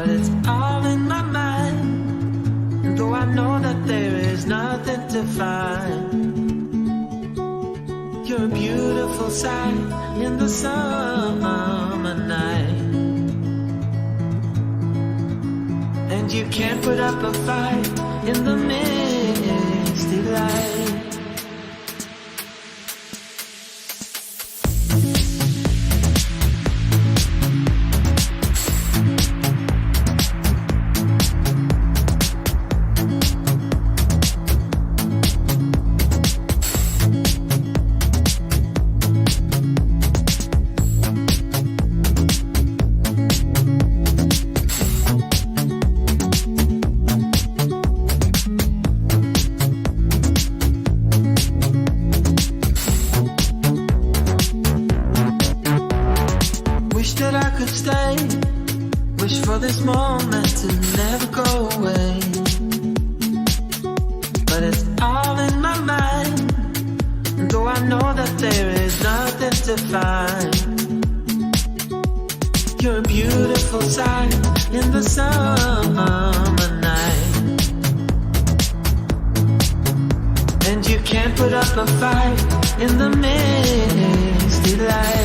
but it's all in my mind. And though I know that there is nothing to find, you're a beautiful sight in the summer night. And you can't put up a fight in the misty light. Wish for this moment to never go away, but it's all in my mind. And though I know that there is nothing to find, you're a beautiful sight in the summer night. And you can't put up a fight in the misty light.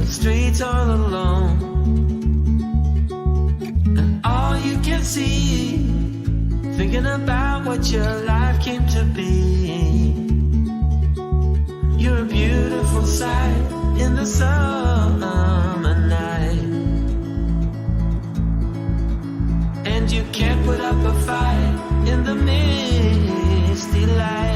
Streets all alone, and all you can see, thinking about what your life came to be. You're a beautiful sight in the summer night, and you can't put up a fight in the misty light.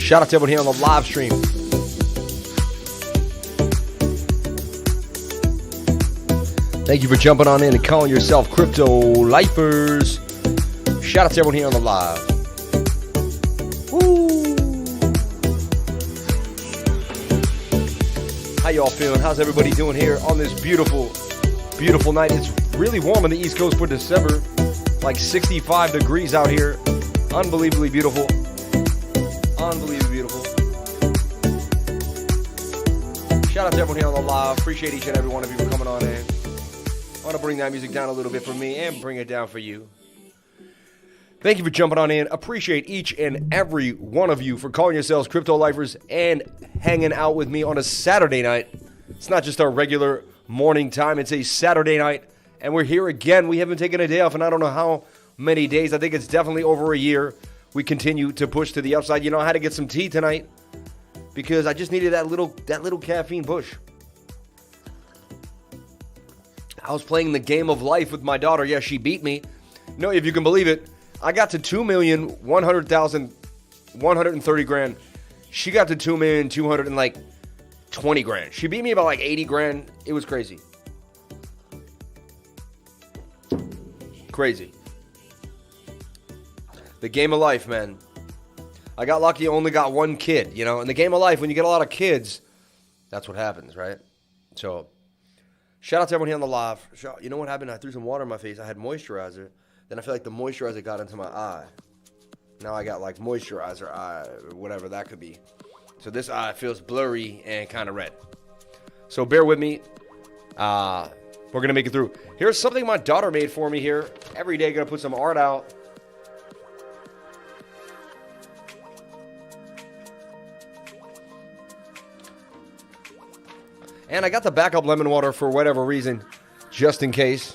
Shout out to everyone here on the live stream. Thank you for jumping on in and calling yourself crypto lifers. Shout out to everyone here on the live. Woo! How y'all feeling? How's everybody doing here on this beautiful, beautiful night? It's really warm on the East Coast for December. Like 65 degrees out here. Unbelievably beautiful. Unbelievably beautiful. Shout out to everyone here on the live. Appreciate each and every one of you for coming on in. I want to bring that music down a little bit for me and bring it down for you. Thank you for jumping on in. Appreciate each and every one of you for calling yourselves crypto lifers and hanging out with me on a Saturday night. It's not just our regular morning time. It's a Saturday night, and we're here again. We haven't taken a day off, and I don't know how many days. I think it's definitely over a year. We continue to push to the upside. You know, I had to get some tea tonight because I just needed that little caffeine push. I was playing the game of life with my daughter. Yeah, she beat me. No, if you can believe it, I got to 2,100,130 grand. She got to 2,220 grand. She beat me about like 80 grand. It was crazy. Crazy. The game of life, man. I got lucky, only got one kid, you know. In the game of life, when you get a lot of kids, that's what happens, right? So, shout out to everyone here on the live. You know what happened? I threw some water in my face. I had moisturizer. Then I feel like the moisturizer got into my eye. Now I got like moisturizer eye, or whatever that could be. So this eye feels blurry and kind of red. So bear with me. We're going to make it through. Here's something my daughter made for me here. Every day, going to put some art out. And I got the backup lemon water for whatever reason, just in case.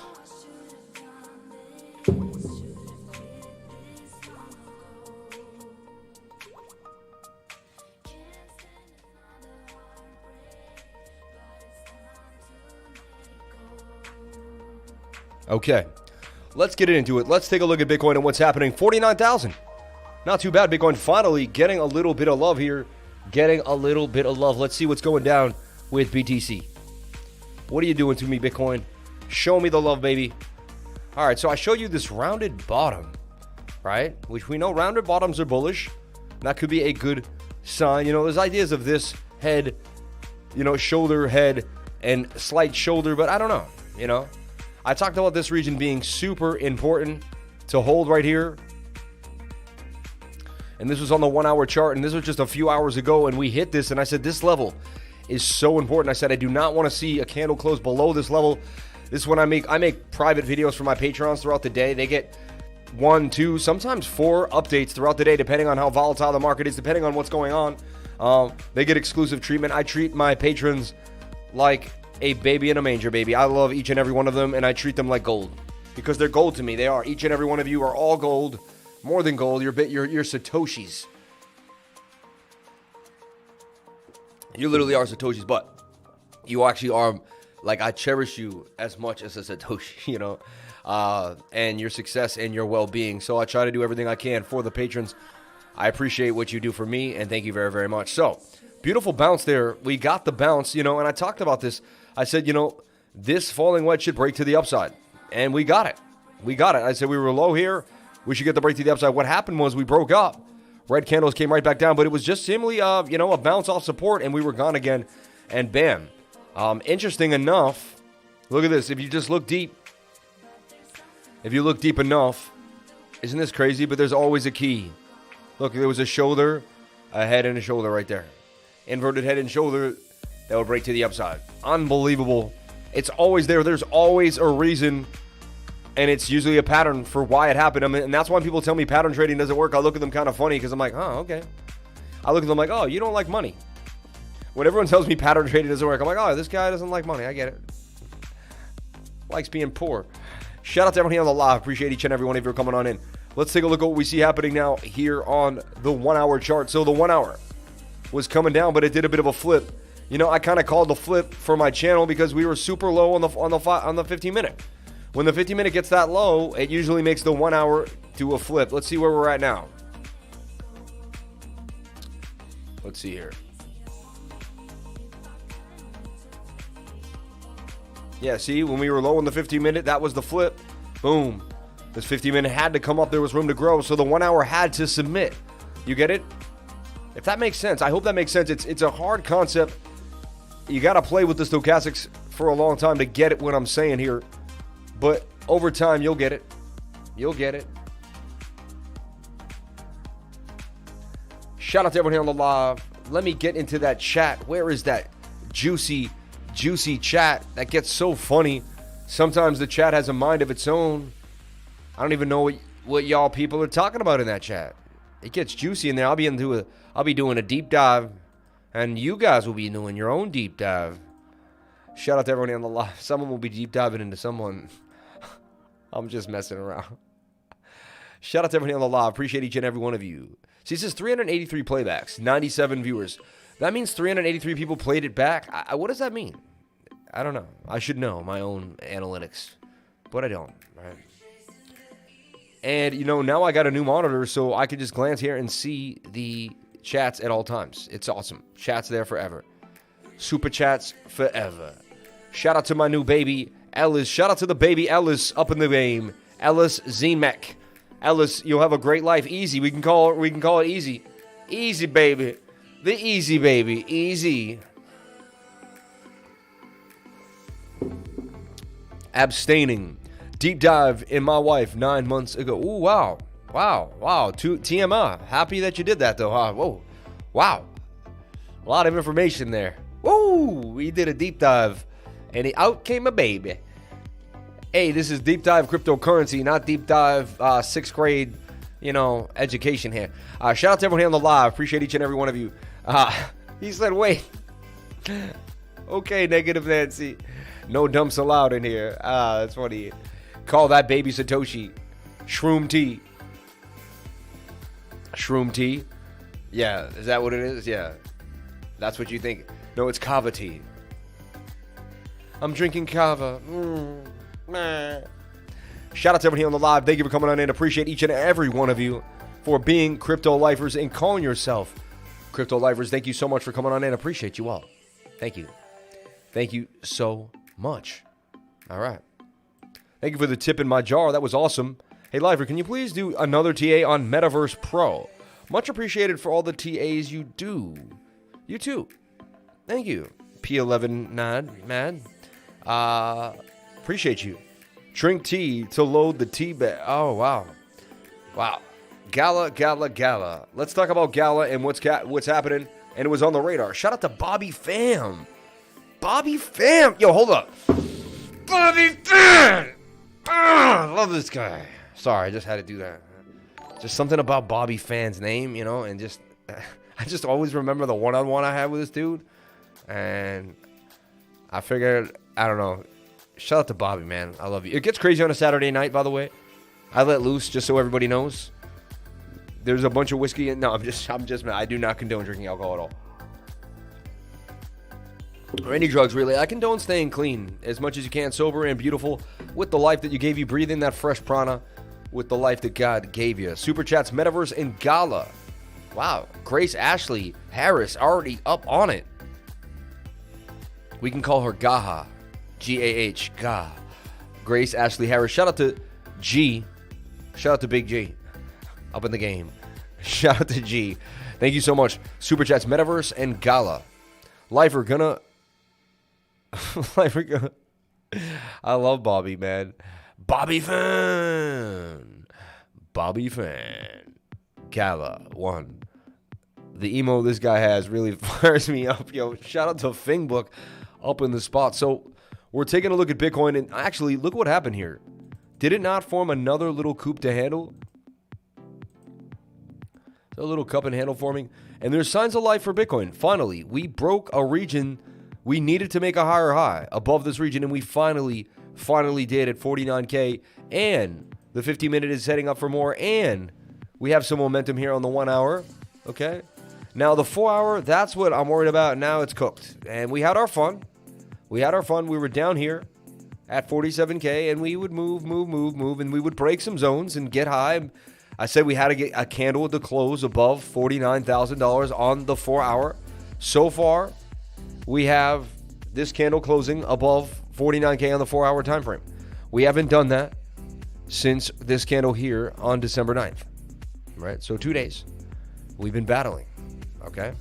Okay, let's get into it. Let's take a look at Bitcoin and what's happening. 49,000. Not too bad. Bitcoin finally getting a little bit of love here. Getting a little bit of love. Let's see what's going down with BTC. What are you doing to me, Bitcoin? Show me the love, baby. All right, so I showed you this rounded bottom, right? Which we know rounded bottoms are bullish. That could be a good sign. You know, there's ideas of this head, you know, shoulder, head, and slight shoulder, but I don't know, you know. I talked about this region being super important to hold right here. And this was on the 1 hour chart, and this was just a few hours ago, and we hit this, and I said this level is so important. I said I do not want to see a candle close below this level. This is when I make private videos for my Patrons throughout the day. They get 1, 2, sometimes 4 updates throughout the day, depending on how volatile the market is, depending on what's going on. They get exclusive treatment. I treat my patrons like a baby in a manger, baby. I love each and every one of them, and I treat them like gold because they're gold to me. They are. Each and every one of you are all gold, more than gold. You're Satoshis. You literally are Satoshis, but you actually are, like, I cherish you as much as a Satoshi, you know, and your success and your well-being. So I try to do everything I can for the patrons. I appreciate what you do for me, and thank you very, very much. So, beautiful bounce there. We got the bounce, you know, and I talked about this. I said, you know, this falling wedge should break to the upside, and we got it. We got it. I said we were low here. We should get the break to the upside. What happened was we broke up. Red candles came right back down, but it was just simply, you know, a bounce off support, and we were gone again, and bam. Interesting enough, look at this. If you just look deep, if you look deep enough, isn't this crazy? But there's always a key. Look, there was a shoulder, a head, and a shoulder right there. Inverted head and shoulder that will break to the upside. Unbelievable. It's always there. There's always a reason, and it's usually a pattern for why it happened. I mean, and that's why people tell me pattern trading doesn't work. I look at them kind of funny because I'm like, oh, okay. I look at them like, oh, you don't like money. When everyone tells me pattern trading doesn't work, I'm like, oh, this guy doesn't like money. I get it. Likes being poor. Shout out to everyone here on the live. Appreciate each and every one of you for coming on in. Let's take a look at what we see happening now here on the 1 hour chart. So the 1 hour was coming down, but it did a bit of a flip. You know, I kind of called the flip for my channel because we were super low on the 15 minute. When the 15 minute gets that low, it usually makes the 1 hour do a flip. Let's see where we're at now. Let's see here. Yeah, see, when we were low in the 15-minute, that was the flip. Boom. This 15-minute had to come up. There was room to grow, so the 1 hour had to submit. You get it? If that makes sense. I hope that makes sense. It's a hard concept. You got to play with the stochastics for a long time to get it, what I'm saying here. But over time, you'll get it. You'll get it. Shout out to everyone here on the live. Let me get into that chat. Where is that juicy chat that gets so funny? Sometimes the chat has a mind of its own. I don't even know what y'all people are talking about in that chat. It gets juicy in there. I'll be doing a deep dive, and you guys will be doing your own deep dive. Shout out to everyone on the live. Someone will be deep diving into someone. I'm just messing around. Shout out to everyone on the live. Appreciate each and every one of you. See, it says 383 playbacks, 97 viewers. That means 383 people played it back. What does that mean? I don't know. I should know my own analytics, but I don't, right? And, now I got a new monitor, so I can just glance here and see the chats at all times. It's awesome. Chats there forever. Super chats forever. Shout out to my new baby, Ellis. Shout out to the baby Ellis up in the game. Ellis Zemek. Ellis, you'll have a great life. Easy. We can call it easy. Easy, baby. The easy, baby. Easy. Abstaining. Deep dive in my wife 9 months ago. Ooh, wow. TMI. Happy that you did that, though, huh? Whoa. Wow. A lot of information there. Woo! We did a deep dive, and out came a baby. Hey, this is deep dive cryptocurrency, not deep dive 6th grade, education here. Shout out to everyone here on the live. Appreciate each and every one of you. He said, wait. Okay, Negative Nancy. No dumps allowed in here. That's funny. Call that baby Satoshi. Shroom tea. Shroom tea? Yeah, is that what it is? Yeah. That's what you think. No, it's kava tea. I'm drinking kava. Shout out to everyone here on the live. Thank you for coming on in. Appreciate each and every one of you for being crypto lifers and calling yourself crypto lifers. Thank you so much for coming on in. Appreciate you all. Thank you. Thank you so much. All right. Thank you for the tip in my jar. That was awesome. Hey, Lifer, can you please do another TA on Metaverse Pro? Much appreciated for all the TAs you do. You too. Thank you. P11 Mad. Appreciate you. Drink tea to load the tea bag. Oh, wow. Wow. Gala. Let's talk about Gala and what's happening. And it was on the radar. Shout out to Bobby Pham. Yo, hold up. Bobby Pham. I love this guy. Sorry, I just had to do that. Just something about Bobby Pham's name, and just I just always remember the one-on-one I had with this dude. And I figured, I don't know. Shout out to Bobby, man. I love you. It gets crazy on a Saturday night, by the way. I let loose, just so everybody knows. There's a bunch of whiskey in. No, I'm just I do not condone drinking alcohol at all. Or any drugs, really. I condone staying clean as much as you can, sober and beautiful, with the life that you gave you, breathing that fresh prana with the life that God gave you. Super Chats, Metaverse, and Gala. Wow. Grace Ashley Harris already up on it. We can call her Gaha. G-A-H. Gaha. Grace Ashley Harris. Shout out to G. Shout out to Big G. Up in the game. Shout out to G. Thank you so much. Super Chats, Metaverse, and Gala. Lifer gonna... I love Bobby, man. Bobby Fan. Gala 1. The emo this guy has really fires me up. Yo, shout out to Fingbook up in the spot. So we're taking a look at Bitcoin, and actually, look what happened here. Did it not form another little coup to handle? A little cup and handle forming. And there's signs of life for Bitcoin. Finally, we broke a region. We needed to make a higher high above this region, and we finally did at 49K. And the 50-minute is setting up for more, and we have some momentum here on the 1 hour. Okay? Now, the 4 hour, that's what I'm worried about. Now it's cooked. And we had our fun. We were down here at 47K, and we would move, and we would break some zones and get high. I said we had to get a candle to close above $49,000 on the 4-hour. So far, we have this candle closing above 49K on the 4-hour time frame. We haven't done that since this candle here on December 9th, right? So 2 days. We've been battling, okay?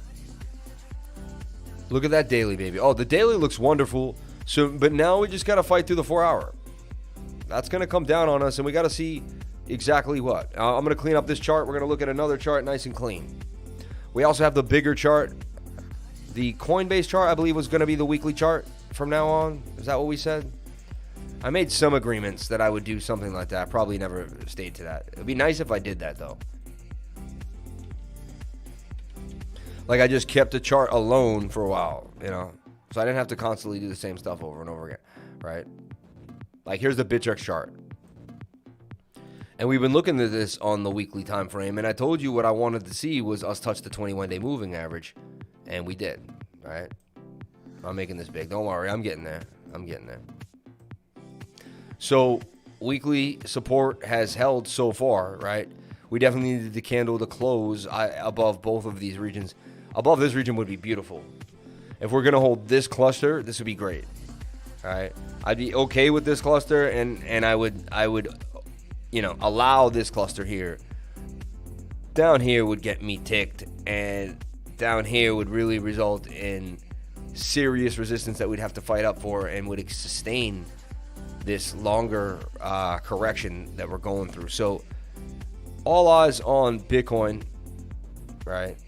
Look at that daily, baby. Oh, the daily looks wonderful. So, but now we just got to fight through the 4-hour. That's going to come down on us, and we got to see exactly what. I'm going to clean up this chart. We're going to look at another chart nice and clean. We also have the bigger chart. The Coinbase chart, I believe, was going to be the weekly chart from now on. Is that what we said? I made some agreements that I would do something like that. Probably never stayed to that. It would be nice if I did that, though. Like, I just kept the chart alone for a while, you know? So I didn't have to constantly do the same stuff over and over again, right? Like, here's the Bittrex chart. And we've been looking at this on the weekly time frame, and I told you what I wanted to see was us touch the 21-day moving average, and we did, right? I'm making this big. Don't worry, I'm getting there. I'm getting there. So weekly support has held so far, right? We definitely needed the candle to close above both of these regions. Above this region would be beautiful. If we're going to hold this cluster, this would be great. All right. I'd be okay with this cluster, and I would, you know, allow this cluster here. Down here would get me ticked, and down here would really result in serious resistance that we'd have to fight up for and would sustain this longer correction that we're going through. So all eyes on Bitcoin, right?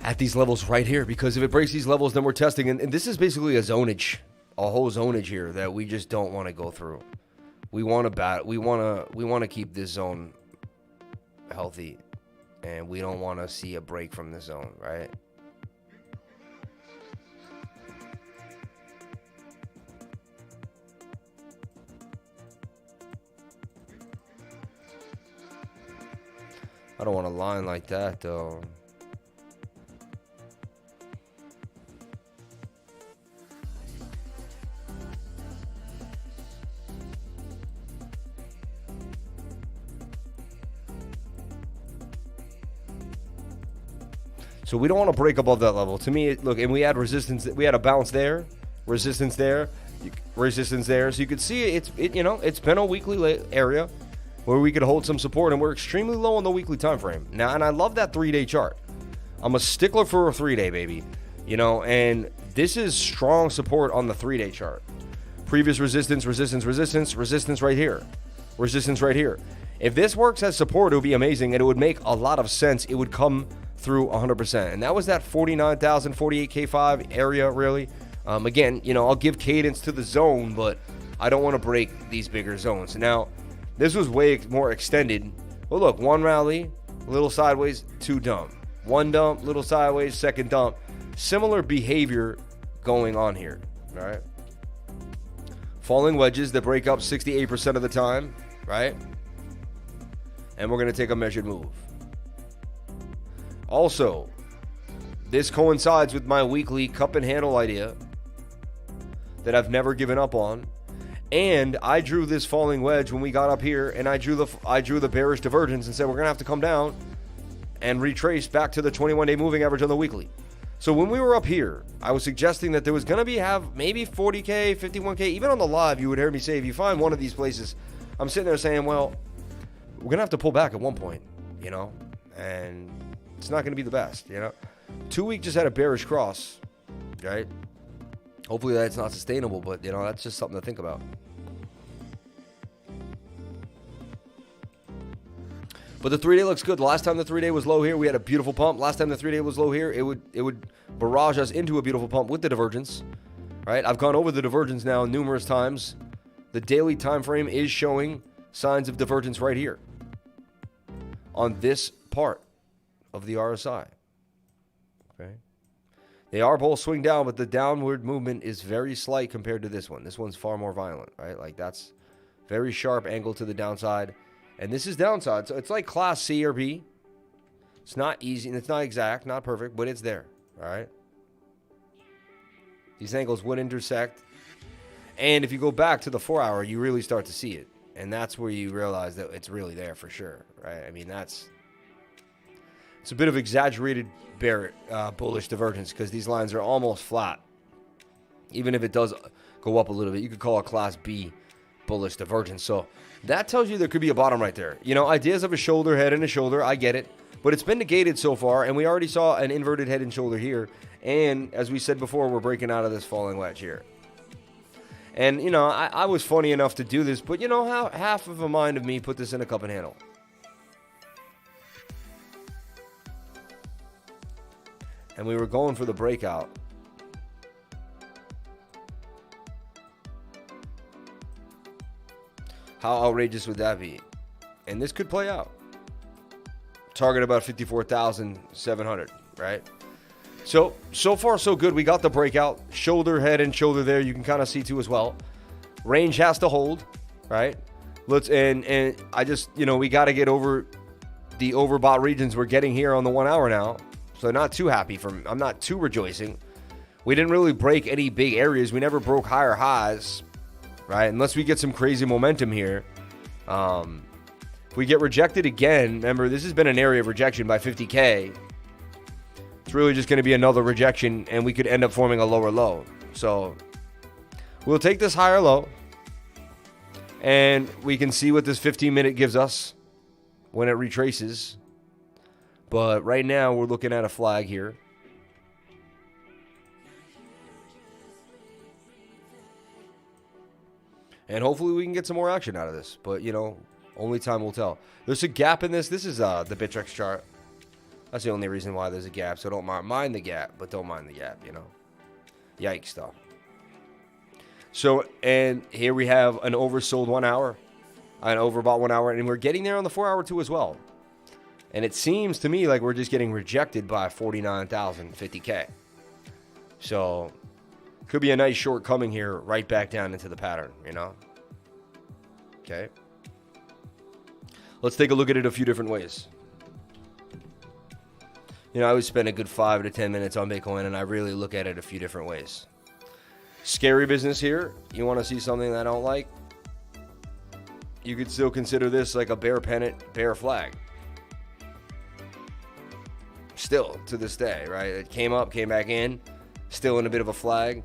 At these levels right here, because if it breaks these levels, then we're testing, and this is basically a zonage, a whole zonage here that we just don't want to go through. We want to keep this zone healthy, and we don't want to see a break from the zone, right? I don't want a line like that, though. So we don't want to break above that level. To me, look, and we had resistance. We had a bounce there, resistance there, resistance there. So you could see it's been a weekly area where we could hold some support, and we're extremely low on the weekly time frame now. And I love that 3-day chart. I'm a stickler for a 3-day, baby. You know, and this is strong support on the 3-day chart. Previous resistance, resistance, resistance, resistance right here, resistance right here. If this works as support, it would be amazing, and it would make a lot of sense. It would come through 100%, and that was that 49,000, 48K5 area, really. Again, you know, I'll give cadence to the zone, but I don't want to break these bigger zones. Now, this was way more extended. Well, look, one rally, little sideways, two dump. One dump, little sideways, second dump. Similar behavior going on here, all right? Falling wedges that break up 68% of the time, right? And we're going to take a measured move. Also, this coincides with my weekly cup and handle idea that I've never given up on. And I drew this falling wedge when we got up here, and I drew the bearish divergence and said we're going to have to come down and retrace back to the 21-day moving average on the weekly. So when we were up here, I was suggesting that there was going to have maybe 40K, 51K. Even on the live, you would hear me say, if you find one of these places, I'm sitting there saying, well, we're going to have to pull back at one point, you know, and it's not going to be the best, you know. 2 week just had a bearish cross, right? Hopefully that's not sustainable, but, you know, that's just something to think about. But the 3-day looks good. The last time the 3-day was low here, we had a beautiful pump. Last time the 3-day was low here, it would barrage us into a beautiful pump with the divergence, right? I've gone over the divergence now numerous times. The daily time frame is showing signs of divergence right here on this part of the RSI. Okay. They are both swing down, but the downward movement is very slight compared to this one. This one's far more violent, right? Like, that's very sharp angle to the downside. And this is downside. So it's like class C or B. It's not easy, and it's not exact, not perfect, but it's there, all right? These angles would intersect. And if you go back to the 4 hour, you really start to see it. And that's where you realize that it's really there for sure, right? I mean, it's a bit of exaggerated bullish divergence because these lines are almost flat. Even if it does go up a little bit, you could call it class B bullish divergence. So that tells you there could be a bottom right there. You know, ideas of a shoulder, head, and a shoulder, I get it. But it's been negated so far, and we already saw an inverted head and shoulder here. And as we said before, we're breaking out of this falling wedge here. And, you know, I was funny enough to do this, but you know how half of a mind of me put this in a cup and handle. And we were going for the breakout. How outrageous would that be? And this could play out. Target about 54,700, right? So far so good. We got the breakout. Shoulder, head, and shoulder there. You can kind of see too as well. Range has to hold, right? And I just, you know, we got to get over the overbought regions we're getting here on the 1 hour now. So not too happy I'm not too rejoicing. We didn't really break any big areas. We never broke higher highs, right? Unless we get some crazy momentum here. If we get rejected again, remember, this has been an area of rejection by 50K. It's really just going to be another rejection, and we could end up forming a lower low. So we'll take this higher low, and we can see what this 15-minute gives us when it retraces. But right now, we're looking at a flag here. And hopefully we can get some more action out of this. But, you know, only time will tell. There's a gap in this. This is the Bittrex chart. That's the only reason why there's a gap. So don't mind the gap, but don't mind the gap, you know. Yikes, though. So, and here we have an oversold 1 hour. An overbought 1 hour. And we're getting there on the 4 hour too as well. And it seems to me like we're just getting rejected by 49,050K. So, could be a nice short coming here right back down into the pattern, you know. Okay. Let's take a look at it a few different ways. You know, I would spend a good 5 to 10 minutes on Bitcoin, and I really look at it a few different ways. Scary business here. You want to see something that I don't like? You could still consider this like a bear pennant, bear flag. Still, to this day, right? It came up, came back in, still in a bit of a flag.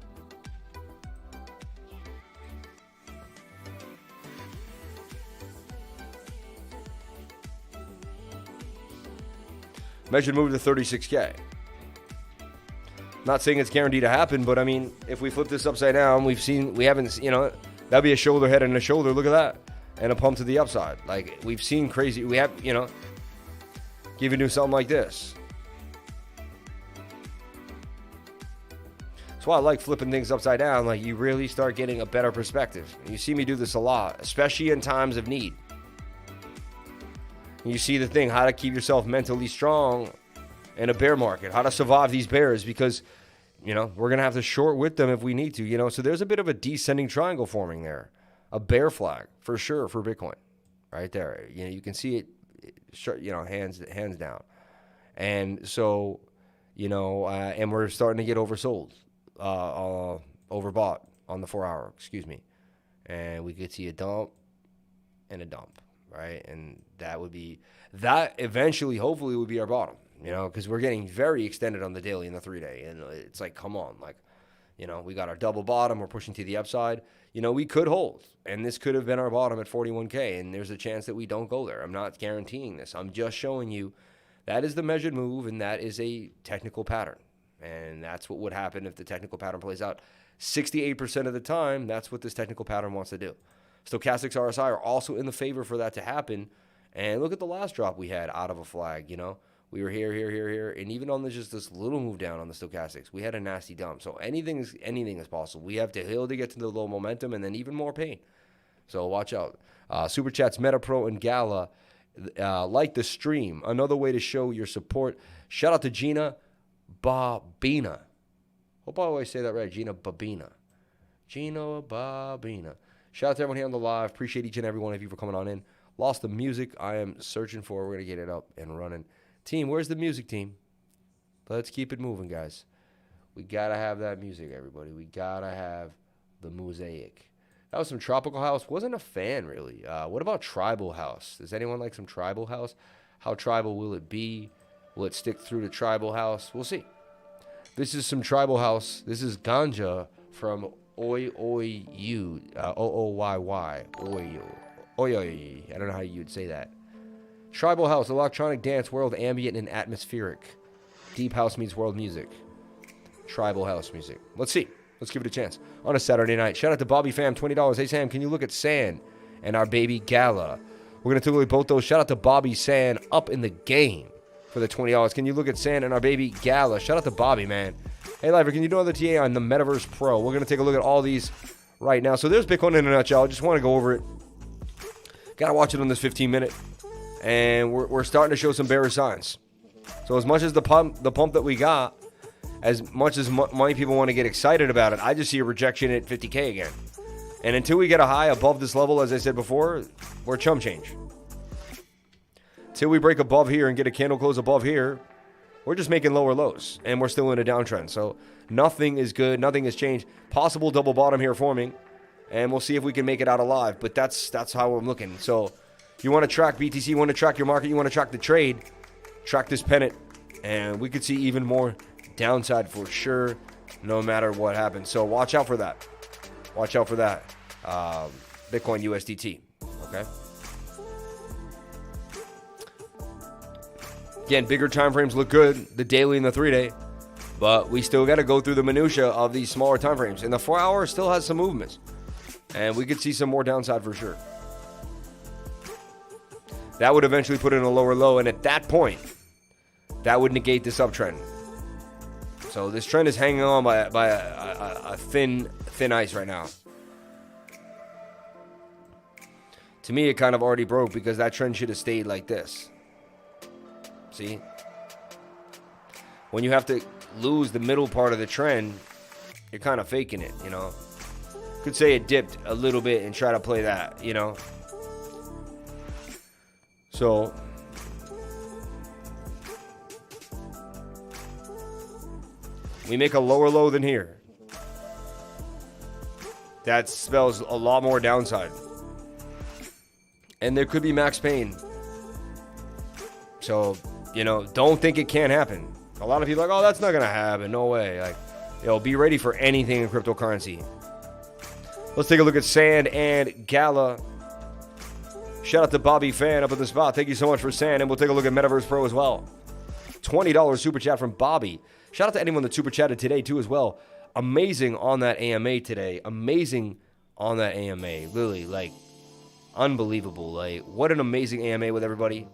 Measured move to 36K. Not saying it's guaranteed to happen, but I mean, if we flip this upside down, we haven't, you know, that'd be a shoulder, head, and a shoulder. Look at that. And a pump to the upside. Like, we've seen crazy, we have, you know, giving you something like this. That's why I like flipping things upside down. Like, you really start getting a better perspective. You see me do this a lot, especially in times of need. You see the thing, how to keep yourself mentally strong in a bear market, how to survive these bears, because, you know, we're going to have to short with them if we need to, you know. So there's a bit of a descending triangle forming there, a bear flag for sure for Bitcoin right there. You know, you can see it, you know, hands down. And so, you know, and we're starting to get oversold, overbought on the 4 hour, and we could see a dump and a dump. Right, and that eventually, hopefully, would be our bottom, you know, because we're getting very extended on the daily and the 3 day, and it's like, come on, like, you know, we got our double bottom, we're pushing to the upside, you know, we could hold, and this could have been our bottom at 41K, and there's a chance that we don't go there. I'm not guaranteeing this. I'm just showing you that is the measured move, and that is a technical pattern, and that's what would happen if the technical pattern plays out. 68% of the time, that's what this technical pattern wants to do. Stochastics RSI are also in the favor for that to happen. And look at the last drop we had out of a flag, you know. We were here. And even on just this little move down on the stochastics, we had a nasty dump. So anything is possible. We have to hill to get to the low momentum and then even more pain. So watch out. Super Chats, MetaPro, and Gala. Like the stream. Another way to show your support. Shout out to Gina Babina. Hope I always say that right. Gina Babina. Shout out to everyone here on the live. Appreciate each and every one of you for coming on in. Lost the music I am searching for. We're going to get it up and running. Team, where's the music, team? Let's keep it moving, guys. We got to have that music, everybody. We got to have The Mosaic. That was some Tropical House. Wasn't a fan, really. What about Tribal House? Does anyone like some Tribal House? How tribal will it be? Will it stick through to Tribal House? We'll see. This is some Tribal House. This is Ganja from Oi Oi U. OOYY. Oi. Oi Oi. I don't know how you'd say that. Tribal House. Electronic dance, world, ambient, and atmospheric. Deep house meets world music. Tribal house music. Let's see. Let's give it a chance. On a Saturday night. Shout out to Bobby Fam, $20. Hey, Sam, can you look at San and our baby Gala? We're going to take both those. Shout out to Bobby San, up in the game for the $20. Can you look at San and our baby Gala? Shout out to Bobby, man. Hey, Liver, can you do another TA on the Metaverse Pro? We're going to take a look at all these right now. So there's Bitcoin in a nutshell. I just want to go over it. Got to watch it on this 15-minute. And we're starting to show some bearish signs. So as much as the pump that we got, as much as money people want to get excited about it, I just see a rejection at 50K again. And until we get a high above this level, as I said before, we're chump change. Till we break above here and get a candle close above here, we're just making lower lows. And we're still in a downtrend. So nothing is good. Nothing has changed. Possible double bottom here forming. And we'll see if we can make it out alive. But that's how I'm looking. So you want to track BTC, you want to track your market, you want to track the trade, track this pennant. And we could see even more downside for sure, no matter what happens. So watch out for that. Watch out for that. Bitcoin USDT. Okay. Again, bigger time frames look good. The daily and the 3-day. But we still got to go through the minutia of these smaller time frames. And the 4-hour still has some movements. And we could see some more downside for sure. That would eventually put in a lower low. And at that point, that would negate this uptrend. So this trend is hanging on by a thin ice right now. To me, it kind of already broke because that trend should have stayed like this. See? When you have to lose the middle part of the trend, you're kind of faking it, you know? Could say it dipped a little bit and try to play that, you know? So we make a lower low than here. That spells a lot more downside. And there could be max pain. So, you know, don't think it can't happen. A lot of people are like, oh, that's not going to happen. No way. Like, yo, be ready for anything in cryptocurrency. Let's take a look at Sand and Gala. Shout out to Bobby Fan up in the spot. Thank you so much for Sand. And we'll take a look at Metaverse Pro as well. $20 super chat from Bobby. Shout out to anyone that super chatted today too as well. Amazing on that AMA today. Amazing on that AMA. Literally, like, unbelievable. Like, what an amazing AMA with everybody.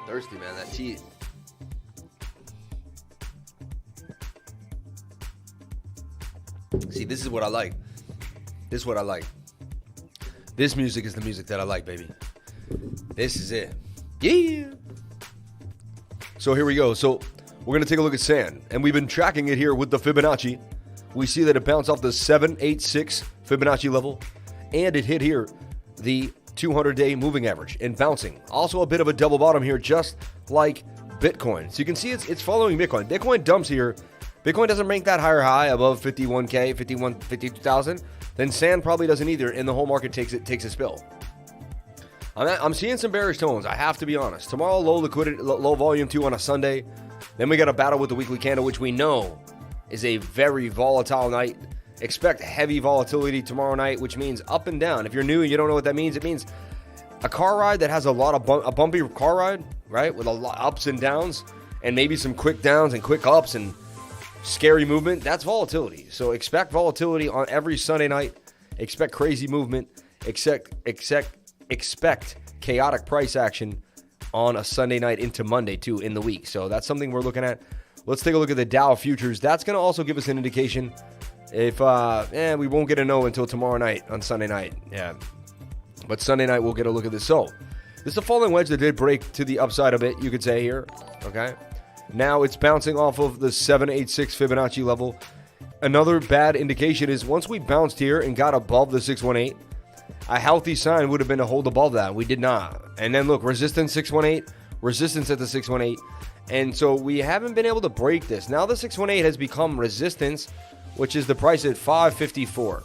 Thirsty, man. That tea. See, this is what I like. This is what I like. This music is the music that I like, baby. This is it. Yeah. So here we go. So we're going to take a look at Sand. And we've been tracking it here with the Fibonacci. We see that it bounced off the 786 Fibonacci level. And it hit here the 200-day moving average and bouncing. Also a bit of a double bottom here, just like Bitcoin. So you can see it's following Bitcoin. Bitcoin dumps here. Bitcoin doesn't rank that higher high above 51K, 52,000. Then Sand probably doesn't either, and the whole market takes a spill. I'm seeing some bearish tones, I have to be honest. Tomorrow, low liquidity, low volume 2 on a Sunday. Then we got a battle with the weekly candle, which we know is a very volatile night. Expect heavy volatility tomorrow night, which means up and down. If you're new and you don't know what that means, it means a car ride that has a lot of a bumpy car ride, right, with a lot of ups and downs, and maybe some quick downs and quick ups and scary movement. That's volatility. So expect volatility on every Sunday night. Expect crazy movement. Expect chaotic price action on a Sunday night into Monday too in the week. So that's something we're looking at. Let's take a look at the Dow futures. That's going to also give us an indication if we won't get a no until tomorrow night on Sunday night. Yeah. But Sunday night we'll get a look at this. So this is a falling wedge that did break to the upside a bit, you could say here. Okay. Now it's bouncing off of the 786 Fibonacci level. Another bad indication is once we bounced here and got above the 618, A healthy sign would have been to hold above that. We did not. And then look, resistance 618, resistance at the 618. And so we haven't been able to break this. Now the 618 has become resistance, which is the price at 554.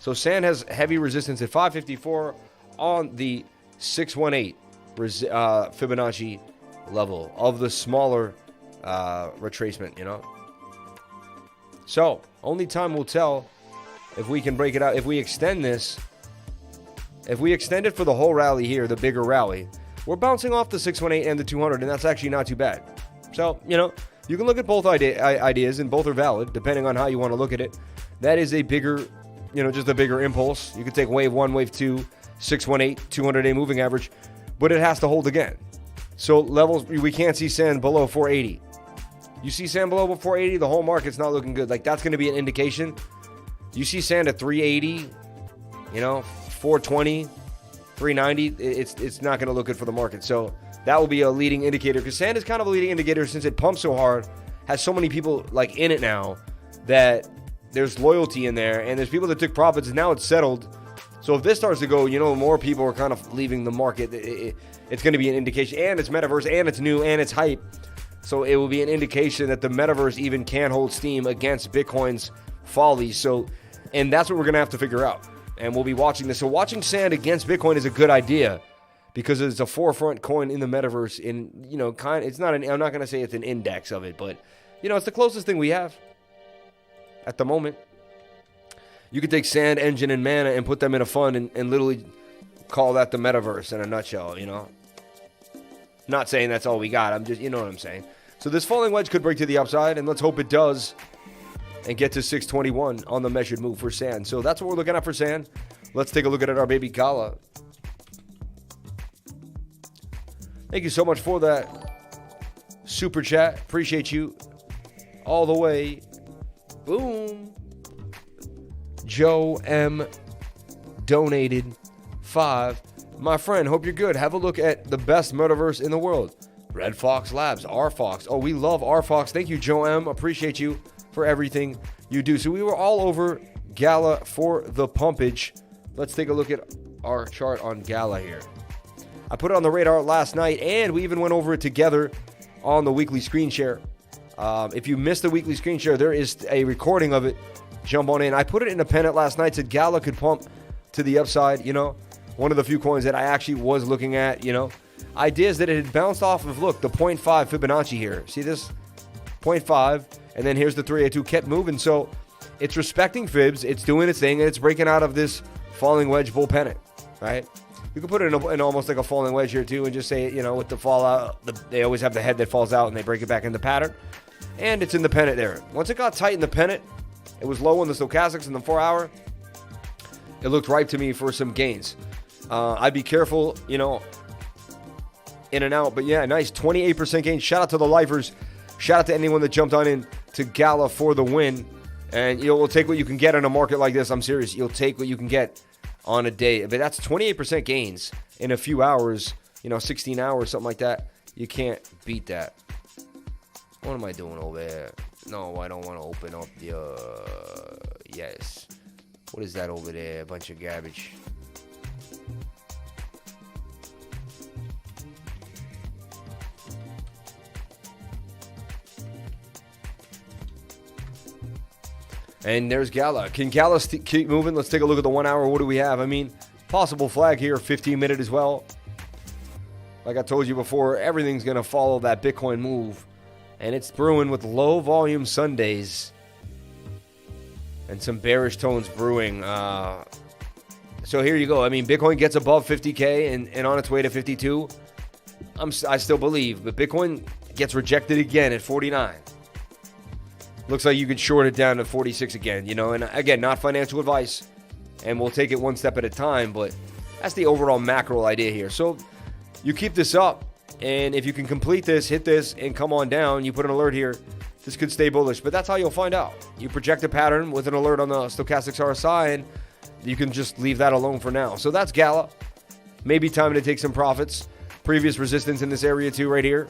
So sand has heavy resistance at 554 on the 618 Fibonacci level of the smaller retracement, you know. So only time will tell if we can break it out. If we extend this, if we extend it for the whole rally here, the bigger rally, we're bouncing off the 618 and the 200, and that's actually not too bad. So, you know, you can look at both ideas, and both are valid, depending on how you want to look at it. That is a bigger, you know, just a bigger impulse. You could take wave 1, wave 2, 618, 200-day moving average, but it has to hold again. So levels, we can't see sand below 480. You see sand below 480, the whole market's not looking good. Like, that's going to be an indication. You see sand at 380, you know, 420, 390, it's not going to look good for the market. So that will be a leading indicator, because sand is kind of a leading indicator since it pumps so hard, has so many people like in it now that there's loyalty in there, and there's people that took profits, and now it's settled. So if this starts to go, you know, more people are kind of leaving the market. It's going to be an indication, and it's metaverse, and it's new, and it's hype. So it will be an indication that the metaverse even can hold steam against Bitcoin's follies. So, and that's what we're going to have to figure out. And we'll be watching this. So watching sand against Bitcoin is a good idea, because it's a forefront coin in the metaverse. In, you know, it's not I'm not going to say it's an index of it, but, you know, it's the closest thing we have at the moment. You could take sand, engine, and mana and put them in a fund and literally call that the metaverse in a nutshell, you know. Not saying that's all we got. I'm just, you know what I'm saying. So this falling wedge could break to the upside, and let's hope it does, and get to 621 on the measured move for sand. So that's what we're looking at for sand. Let's take a look at our baby GALA. Thank you so much for that super chat. Appreciate you all the way. Boom. Joe M donated 5. My friend, hope you're good. Have a look at the best metaverse in the world. RFOX Labs, RFOX. Oh, we love RFOX. Thank you, Joe M. Appreciate you for everything you do. So we were all over GALA for the pumpage. Let's take a look at our chart on GALA here. I put it on the radar last night, and we even went over it together on the weekly screen share. If you missed the weekly screen share, there is a recording of it. Jump on in. I put it in a pennant last night, said GALA could pump to the upside, you know. One of the few coins that I actually was looking at, you know. Ideas that it had bounced off of, look, the 0.5 Fibonacci here. See this? 0.5, and then here's the 382, kept moving. So it's respecting fibs, it's doing its thing, and it's breaking out of this falling wedge bull pennant, right? You can put it in almost like a falling wedge here too, and just say, you know, with the fallout, they always have the head that falls out, and they break it back into pattern. And it's in the pennant there. Once it got tight in the pennant, it was low in the stochastics in the 4 hour. It looked ripe to me for some gains. I'd be careful, you know, in and out. But yeah, nice 28% gain. Shout out to the lifers. Shout out to anyone that jumped on in to GALA for the win. And you'll take what you can get in a market like this. I'm serious. You'll take what you can get on a day. But that's 28% gains in a few hours, you know, 16 hours, something like that. You can't beat that. What am I doing over there? No, I don't want to open up the, yes. What is that over there? A bunch of garbage. And there's GALA. Can GALA keep moving? Let's take a look at the 1 hour. What do we have? I mean, possible flag here, 15-minute as well. Like I told you before, everything's going to follow that Bitcoin move. And it's brewing with low volume Sundays. And some bearish tones brewing. So here you go. I mean, Bitcoin gets above 50K and on its way to 52. I still believe. But Bitcoin gets rejected again at 49. Looks like you could short it down to 46 again, you know. And again, not financial advice. And we'll take it one step at a time. But that's the overall macro idea here. So you keep this up. And if you can complete this, hit this, and come on down, you put an alert here, this could stay bullish. But that's how you'll find out. You project a pattern with an alert on the stochastics RSI, and you can just leave that alone for now. So that's GALA. Maybe time to take some profits. Previous resistance in this area too, right here.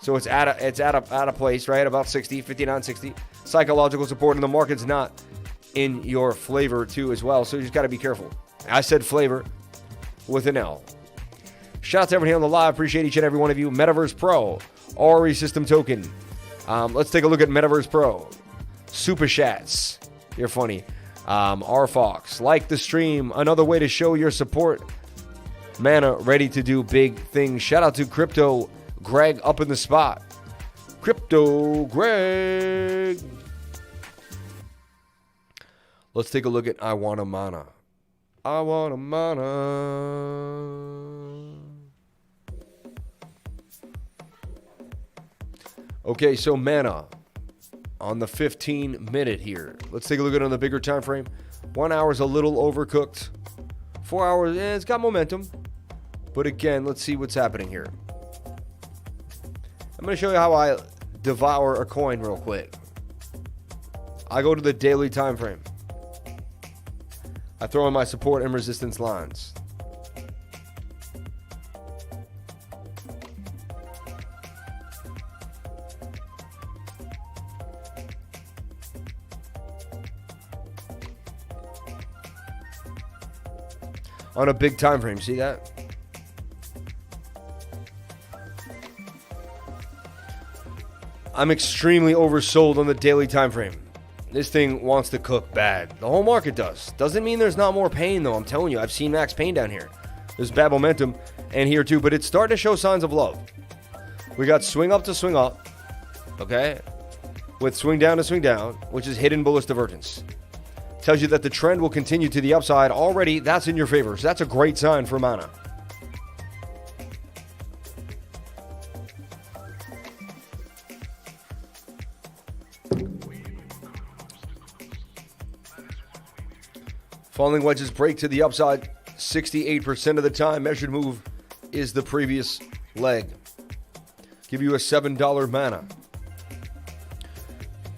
So it's at a place, right? About 60, 59.60. Psychological support in the market's not in your flavor too as well. So you just got to be careful. I said flavor with an L. Shout out to everyone here on the live. Appreciate each and every one of you. Metaverse Pro, RE System Token. Let's take a look at Metaverse Pro. Super Chats. You're funny. RFOX. Like the stream. Another way to show your support. Mana ready to do big things. Shout out to Crypto Greg up in the spot. Crypto Greg. Let's take a look at I Want a Mana. I Want a Mana. Okay, so Mana on the 15-minute here. Let's take a look at it on the bigger time frame. 1 hour is a little overcooked. 4 hours, it's got momentum. But again, let's see what's happening here. I'm going to show you how I devour a coin real quick. I go to the daily time frame. I throw in my support and resistance lines. On a big time frame, see that? I'm extremely oversold on the daily time frame. This thing wants to cook bad. The whole market does. Doesn't mean there's not more pain, though. I'm telling you, I've seen max pain down here. There's bad momentum, and here too, but it's starting to show signs of love. We got swing up to swing up, okay? With swing down to swing down, which is hidden bullish divergence. Tells you that the trend will continue to the upside. Already, that's in your favor. So that's a great sign for Mana. Falling wedges break to the upside 68% of the time. Measured move is the previous leg. Give you a $7 Mana.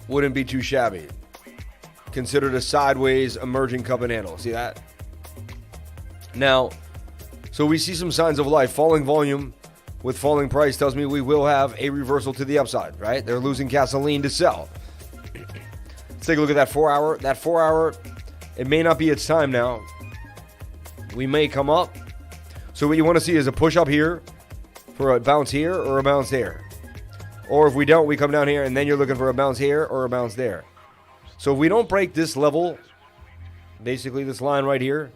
Wouldn't be too shabby. Considered a sideways emerging cup and handle. See that? Now, so we see some signs of life. Falling volume with falling price tells me we will have a reversal to the upside, right? They're losing gasoline to sell. Let's take a look at that 4 hour. That 4 hour, it may not be its time now. We may come up. So what you want to see is a push up here for a bounce here or a bounce there. Or if we don't, we come down here and then you're looking for a bounce here or a bounce there. So if we don't break this level, basically this line right here,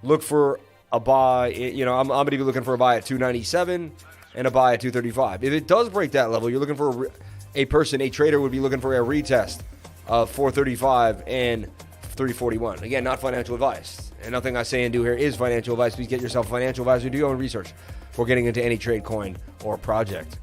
look for a buy. You know, I'm going to be looking for a buy at 297 and a buy at 235. If it does break that level, you're looking for a trader would be looking for a retest of 435 and 341. Again, not financial advice. And nothing I say and do here is financial advice. Please get yourself a financial advisor. Do your own research before getting into any trade, coin, or project.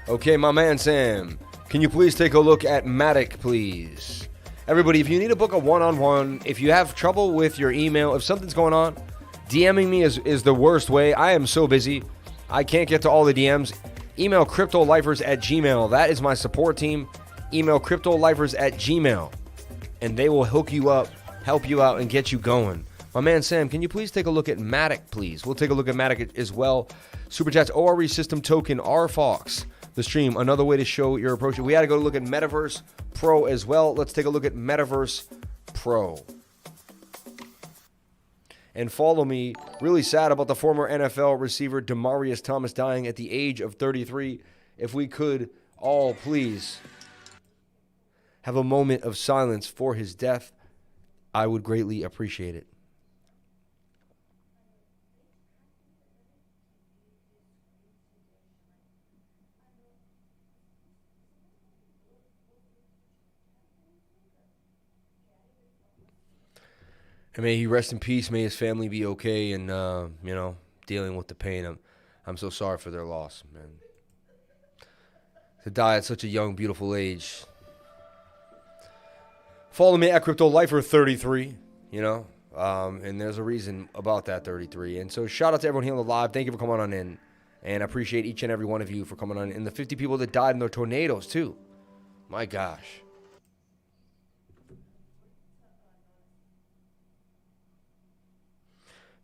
Okay, my man Sam, can you please take a look at MATIC, please? Everybody, if you need to book a one-on-one, if you have trouble with your email, if something's going on, DMing me is the worst way. I am so busy. I can't get to all the DMs. Email cryptolifers@gmail. That is my support team. Email cryptolifers@gmail. And they will hook you up, help you out, and get you going. My man Sam, can you please take a look at MATIC, please? We'll take a look at MATIC as well. Super Chats, ORE System Token, RFOX. The stream, another way to show your approach. We had to go look at Metaverse Pro as well. Let's take a look at Metaverse Pro. And follow me. Really sad about the former NFL receiver Demaryius Thomas dying at the age of 33. If we could all please have a moment of silence for his death, I would greatly appreciate it. And may he rest in peace. May his family be okay and, dealing with the pain. I'm so sorry for their loss, man. To die at such a young, beautiful age. Follow me at CryptoLifer33, and there's a reason about that 33. And so shout out to everyone here on the live. Thank you for coming on in. And I appreciate each and every one of you for coming on in. And the 50 people that died in the tornadoes, too. My gosh.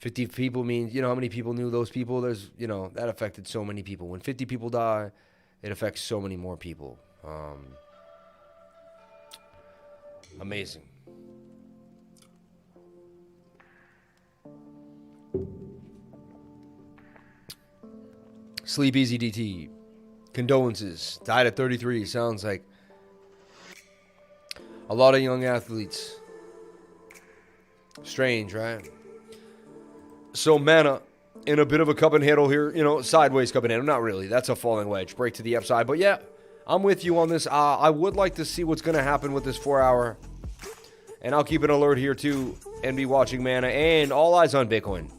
50 people means, you know, how many people knew those people? There's, you know, that affected so many people. When 50 people die, it affects so many more people. Amazing. Sleep Easy DT. Condolences. Died at 33. Sounds like a lot of young athletes. Strange, right? So Mana in a bit of a cup and handle here. You know, sideways cup and handle. Not really. That's a falling wedge. Break to the upside. But yeah, I'm with you on this. I would like to see what's going to happen with this 4 hour. And I'll keep an alert here too and be watching Mana. And all eyes on Bitcoin.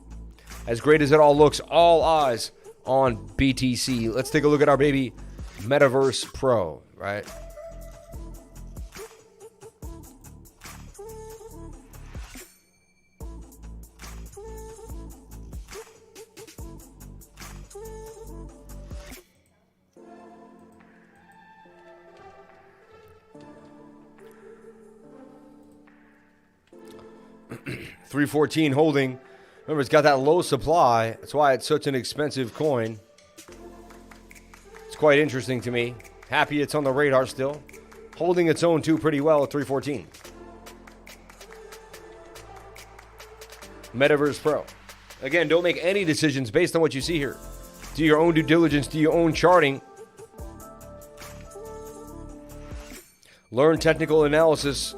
As great as it all looks, all eyes on BTC. Let's take a look at our baby Metaverse Pro, right? $314 holding. Remember, it's got that low supply. That's why it's such an expensive coin. It's quite interesting to me. Happy it's on the radar still. Holding its own, too, pretty well at $314. Metaverse Pro. Again, don't make any decisions based on what you see here. Do your own due diligence. Do your own charting. Learn technical analysis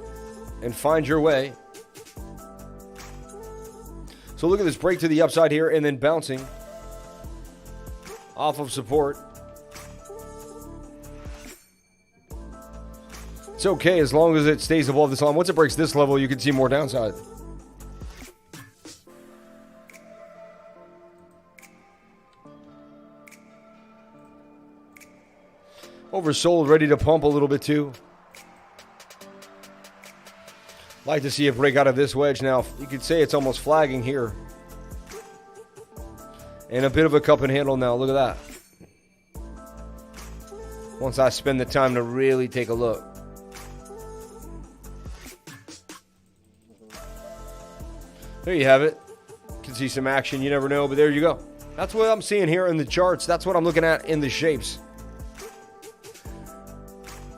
and find your way. So look at this break to the upside here and then bouncing off of support. It's okay as long as it stays above this line. Once it breaks this level, you can see more downside. Oversold, ready to pump a little bit too. Like to see it break out of this wedge now. You could say it's almost flagging here. And a bit of a cup and handle now. Look at that. Once I spend the time to really take a look. There you have it. You can see some action. You never know, but there you go. That's what I'm seeing here in the charts. That's what I'm looking at in the shapes.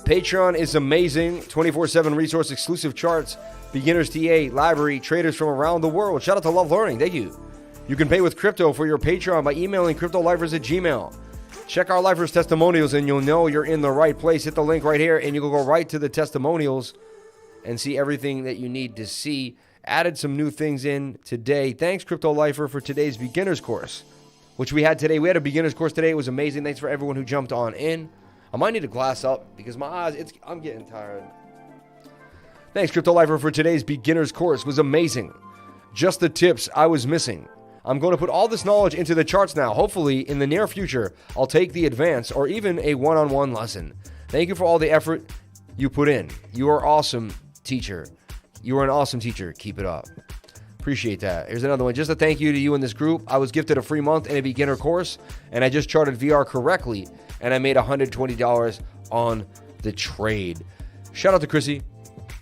Patreon is amazing. 24/7 resource exclusive charts. Beginners TA, library, traders from around the world. Shout out to Love Learning. Thank you. You can pay with crypto for your Patreon by emailing cryptolifers@gmail.com. Check our Lifers testimonials and you'll know you're in the right place. Hit the link right here and you'll go right to the testimonials and see everything that you need to see. Added some new things in today. Thanks, Crypto Lifer, for today's beginners course, which we had today. We had a beginners course today. It was amazing. Thanks for everyone who jumped on in. I might need to glass up because my eyes, I'm getting tired. Thanks, Crypto Lifer, for today's beginner's course. It was amazing. Just the tips I was missing. I'm going to put all this knowledge into the charts now. Hopefully, in the near future, I'll take the advanced or even a one-on-one lesson. Thank you for all the effort you put in. You are awesome, teacher. You are an awesome teacher. Keep it up. Appreciate that. Here's another one. Just a thank you to you in this group. I was gifted a free month in a beginner course, and I just charted VR correctly, and I made $120 on the trade. Shout out to Chrissy.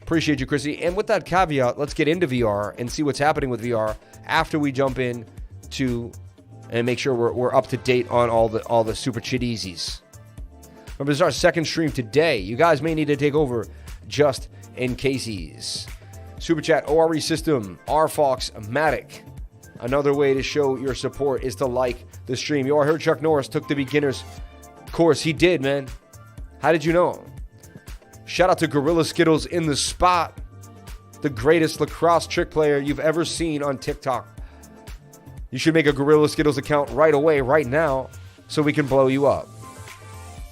Appreciate you, Chrissy. And with that caveat, let's get into VR and see what's happening with VR after we jump in to and make sure we're up to date on all the super chitteasies. Remember, this is our second stream today. You guys may need to take over just in cases. Super Chat, ORE System, RFOX, MATIC. Another way to show your support is to like the stream. Yo, I heard Chuck Norris took the beginner's course. He did, man. How did you know? Shout out to Gorilla Skittles in the spot. The greatest lacrosse trick player you've ever seen on TikTok. You should make a Gorilla Skittles account right away, right now, so we can blow you up.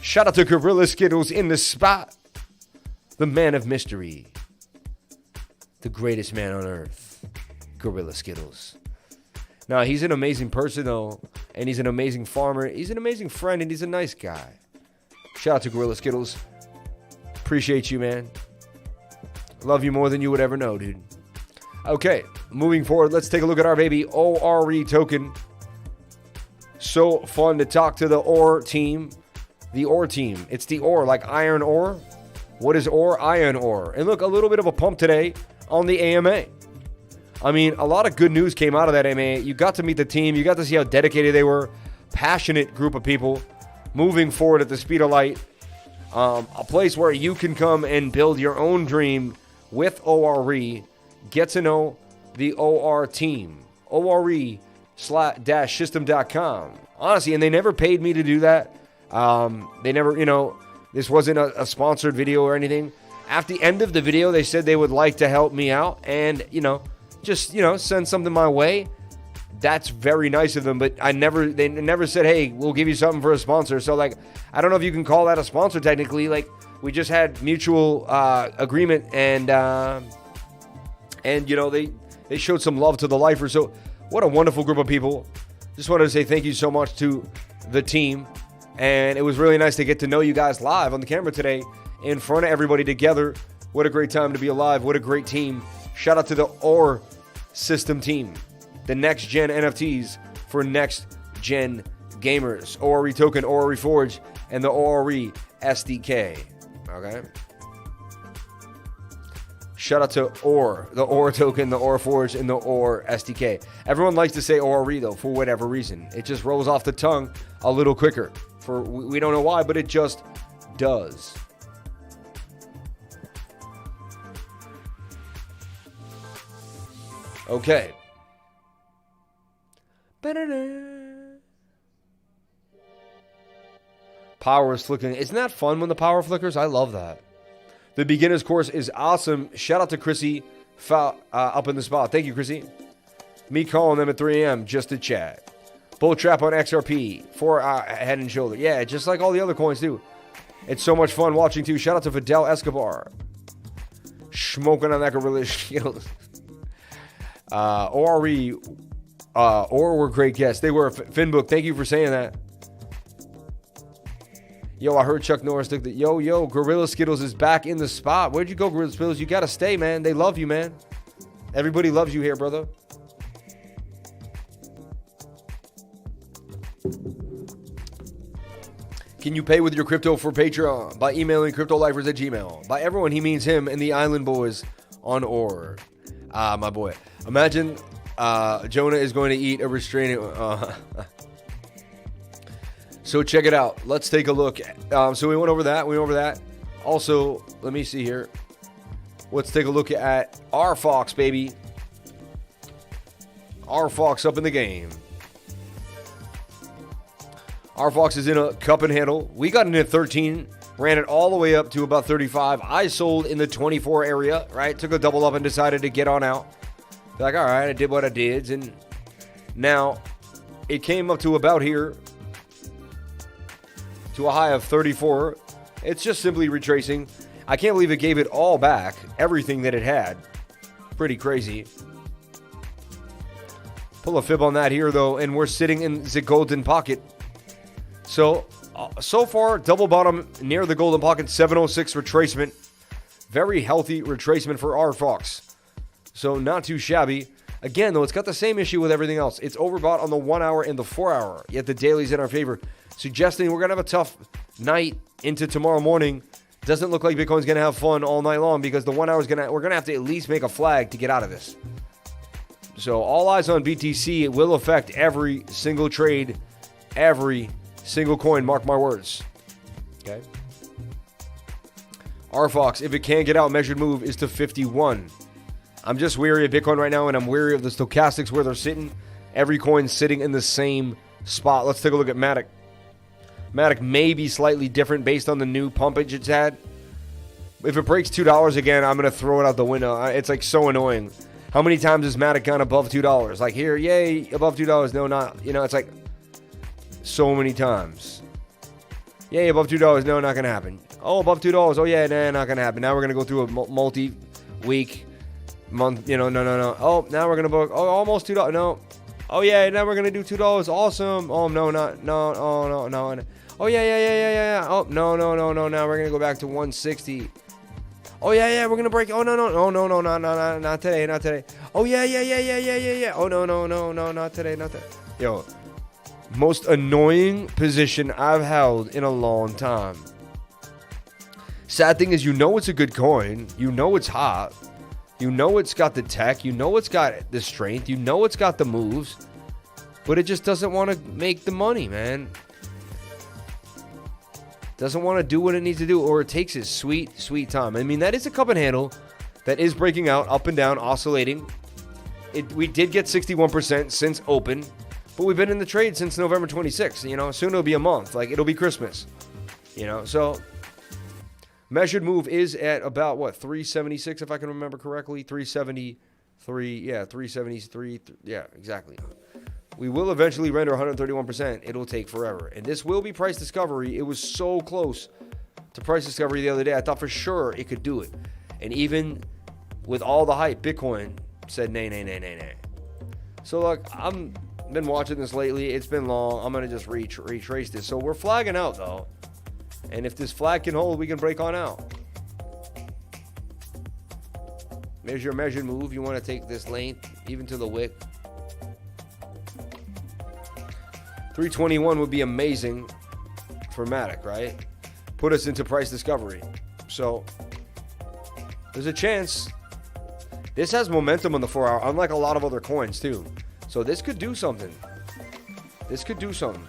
Shout out to Gorilla Skittles in the spot. The man of mystery. The greatest man on earth. Gorilla Skittles. Now, he's an amazing person, though, and he's an amazing farmer. He's an amazing friend, and he's a nice guy. Shout out to Gorilla Skittles. Appreciate you, man. Love you more than you would ever know, dude. Okay, moving forward, let's take a look at our baby ORE token. So fun to talk to the ORE team. The ORE team. It's the ORE, like iron ore. What is ORE? Iron ore. And look, a little bit of a pump today on the AMA. I mean, a lot of good news came out of that, MA. You got to meet the team. You got to see how dedicated they were. Passionate group of people moving forward at the speed of light. A place where you can come and build your own dream with ORE. Get to know the OR team. ORE/system.com. Honestly, and they never paid me to do that. They never, this wasn't a sponsored video or anything. At the end of the video, they said they would like to help me out and, just, send something my way. That's very nice of them, but they never said, hey, we'll give you something for a sponsor. So, like, I don't know if you can call that a sponsor technically. Like, we just had mutual agreement and they showed some love to the lifers. So, what a wonderful group of people. Just wanted to say thank you so much to the team. And it was really nice to get to know you guys live on the camera today in front of everybody together. What a great time to be alive. What a great team. Shout out to the OR system team. The next gen NFTs for next gen gamers. ORE token, ORE Forge, and the ORE SDK. Okay. Shout out to OR, the OR token, the OR Forge, and the OR SDK. Everyone likes to say ORE though, for whatever reason. It just rolls off the tongue a little quicker. We don't know why, but it just does. Okay. Power is flickering. Isn't that fun when the power flickers? I love that. The beginner's course is awesome. Shout out to Chrissy up in the spot. Thank you, Chrissy. Me calling them at 3 a.m. just to chat. Bull trap on XRP for head and shoulder. Yeah, just like all the other coins do. It's so much fun watching too. Shout out to Fidel Escobar. Smoking on that gorilla shield. ORE were great guests. They were. Finbook, thank you for saying that. Yo, I heard Chuck Norris took the... Yo, Gorilla Skittles is back in the spot. Where'd you go, Gorilla Skittles? You got to stay, man. They love you, man. Everybody loves you here, brother. Can you pay with your crypto for Patreon? By emailing cryptolifers@gmail. By everyone, he means him and the Island Boys on OR. My boy. Imagine Jonah is going to eat a restraining... So check it out. Let's take a look. So we went over that. Also, let me see here. Let's take a look at RFOX, baby. RFOX up in the game. RFOX is in a cup and handle. We got in at 13. Ran it all the way up to about 35. I sold in the 24 area, right? Took a double up and decided to get on out. Like, all right, I did what I did. And now it came up to about here. To a high of 34. It's just simply retracing. I can't believe it gave it all back. Everything that it had. Pretty crazy. Pull a fib on that here, though, and we're sitting in the golden pocket. So far, double bottom near the golden pocket, 706 retracement. Very healthy retracement for RFOX. So not too shabby. Again, though, it's got the same issue with everything else. It's overbought on the 1 hour and the 4 hour, yet the daily's in our favor. Suggesting we're going to have a tough night into tomorrow morning. Doesn't look like Bitcoin's going to have fun all night long because the 1 hour is we're going to have to at least make a flag to get out of this. So all eyes on BTC. It will affect every single trade, every single coin. Mark my words. Okay. RFOX, if it can get out, measured move is to 51. I'm just weary of Bitcoin right now, and I'm weary of the stochastics where they're sitting. Every coin's sitting in the same spot. Let's take a look at MATIC. MATIC may be slightly different based on the new pumpage it's had. If it breaks $2 again, I'm going to throw it out the window. It's like so annoying. How many times has MATIC gone above $2? Like here, yay, above $2. No, not. It's like so many times. Yay, above $2. No, not going to happen. Oh, above $2. Oh, yeah, nah, not going to happen. Now we're going to go through a multi-week month. No. Oh, now we're going to book. Oh, almost $2. No. Oh, yeah, now we're going to do $2. Awesome. Oh, no. Oh, yeah. Oh, no. Now we're going to go back to 160. Oh, yeah, we're going to break. Oh, no. Not today. Oh, yeah. Oh, no, not today. Yo, most annoying position I've held in a long time. Sad thing is, it's a good coin. It's hot. You know it's got the tech. You know it's got the strength. You know it's got the moves. But it just doesn't want to make the money, man. Doesn't want to do what it needs to do, or it takes its sweet, sweet time. I mean, that is a cup and handle that is breaking out, up and down, oscillating. We did get 61% since open, but we've been in the trade since November 26th. You know, soon it'll be a month. Like, it'll be Christmas. You know, so measured move is at about, what, 376, if I can remember correctly? 373, yeah, 373, yeah, exactly. We will eventually render 131%. It'll take forever. And this will be price discovery. It was so close to price discovery the other day. I thought for sure it could do it. And even with all the hype, Bitcoin said nay, nay, nay, nay, nay. So, look, I've been watching this lately. It's been long. I'm going to just retrace this. So, we're flagging out, though. And if this flag can hold, we can break on out. There's your measured move. You want to take this length, even to the wick. 321 would be amazing for MATIC, right? Put us into price discovery. So there's a chance. This has momentum on the 4 hour, unlike a lot of other coins too. So this could do something. This could do something.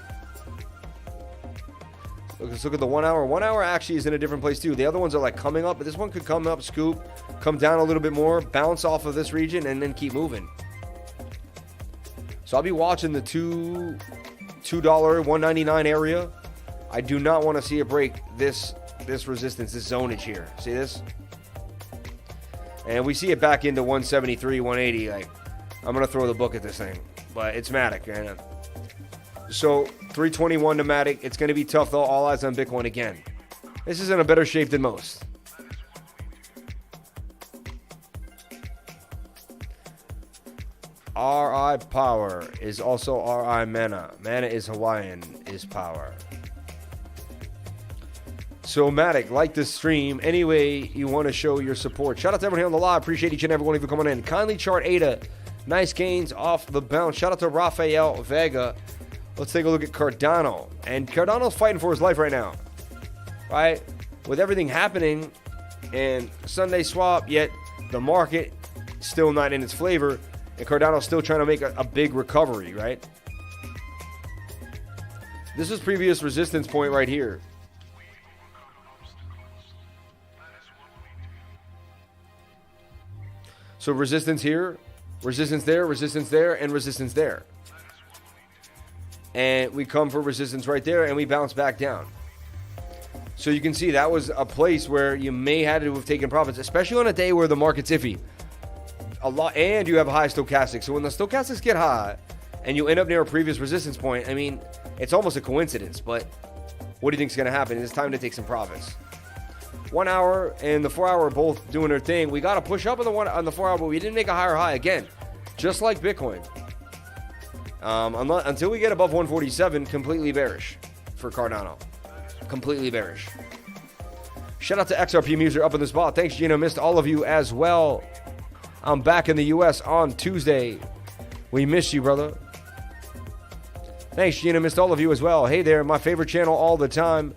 Let's look at the 1 hour. 1 hour actually is in a different place too. The other ones are like coming up, but this one could come up, scoop, come down a little bit more, bounce off of this region, and then keep moving. So I'll be watching the $2 $1.99 area. I do not want to see it break this resistance, this zonage here. See this? And we see it back into 173, 180. Like, I'm going to throw the book at this thing. But it's MATIC, man. So 321 to MATIC. It's going to be tough, though. All eyes on Bitcoin again. This is in a better shape than most. RI power is also RI mana. Mana is Hawaiian, is power. So MATIC, like this stream any way you want to show your support. Shout out to everyone here on the live. Appreciate each and every one of you coming in. Kindly chart ADA. Nice gains off the bounce. Shout out to Rafael Vega. Let's take a look at Cardano. And Cardano's fighting for his life right now. Right? With everything happening and Sunday swap, yet the market still not in its flavor. And Cardano's still trying to make a big recovery, right? This is previous resistance point right here. So resistance here, resistance there, and resistance there. And we come for resistance right there, and we bounce back down. So you can see that was a place where you may have to have taken profits, especially on a day where the market's iffy. A lot, and you have a high stochastic. So when the stochastics get high and you end up near a previous resistance point, I mean, it's almost a coincidence, but what do you think is going to happen? It's time to take some profits. 1 hour and the 4 hour are both doing their thing. We got to push up on the 4 hour, but we didn't make a higher high again, just like Bitcoin. Until we get above 147, completely bearish for Cardano. Completely bearish. Shout out to XRP Muser up in the spot. Thanks, Gino. Missed all of you as well. I'm back in the U.S. on Tuesday. We missed you, brother. Thanks, Gina. Missed all of you as well. Hey there, my favorite channel all the time.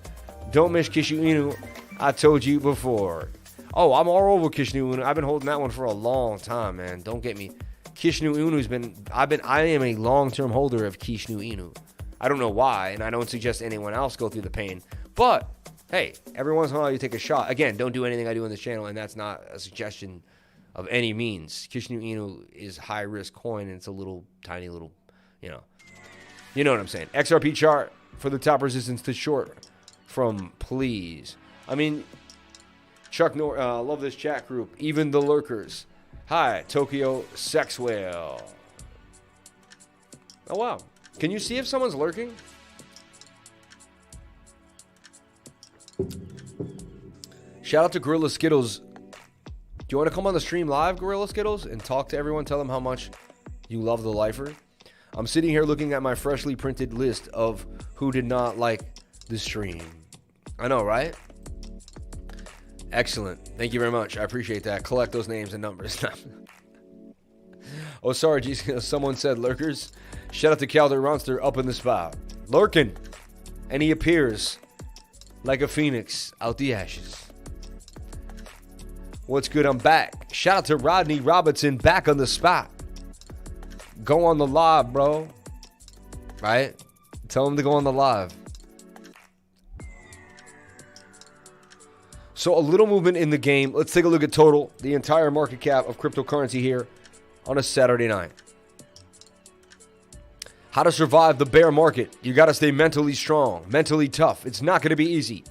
Don't miss Kishu Inu. I told you before. Oh, I'm all over Kishnu Inu. I've been holding that one for a long time, man. Don't get me. Kishnu Inu's been. I am a long-term holder of Kishnu Inu. I don't know why, and I don't suggest anyone else go through the pain. But hey, every once in a while you take a shot. Again, don't do anything I do on this channel, and that's not a suggestion of any means. Kishnu Inu is high risk coin, and it's a little tiny little, you know what I'm saying. XRP chart for the top resistance to short from please. I mean, Chuck love this chat group. Even the lurkers. Hi, Tokyo Sex Whale. Oh wow, can you see if someone's lurking? Shout out to Gorilla Skittles. Do you want to come on the stream live, Gorilla Skittles, and talk to everyone? Tell them how much you love the lifer. I'm sitting here looking at my freshly printed list of who did not like the stream. I know, right? Excellent. Thank you very much. I appreciate that. Collect those names and numbers. Oh, sorry, geez. Someone said lurkers. Shout out to Calder Ronster up in the spot. Lurking. And he appears like a phoenix out the ashes. What's good? I'm back. Shout out to Rodney Robertson, back on the spot. Go on the live, bro. Right? Tell him to go on the live. So a little movement in the game. Let's take a look at total, the entire market cap of cryptocurrency here on a Saturday night. How to survive the bear market. You got to stay mentally strong, mentally tough. It's not going to be easy.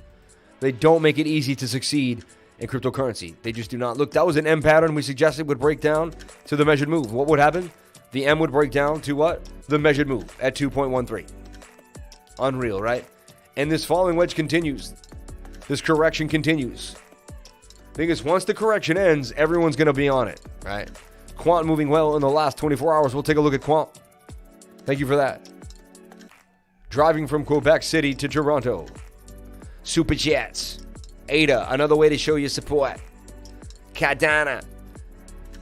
They don't make it easy to succeed in cryptocurrency. They just do not. Look, that was an M pattern we suggested would break down to the measured move. What would happen? The M would break down to what? The measured move at 2.13. Unreal, right? And this falling wedge continues. This correction continues. Thing is, once the correction ends, everyone's going to be on it, right? Quant moving well in the last 24 hours. We'll take a look at Quant. Thank you for that. Driving from Quebec City to Toronto. Super Jets. ADA, another way to show your support. Cardano.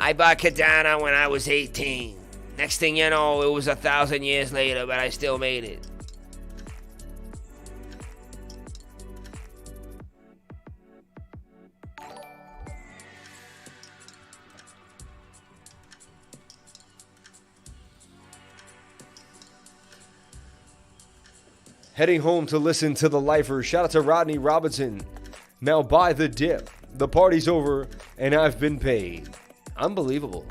I bought Cardano when I was 18. Next thing you know, it was 1,000 years later, but I still made it. Heading home to listen to the Lifers. Shout out to Rodney Robinson. Now buy the dip. The party's over and I've been paid. Unbelievable.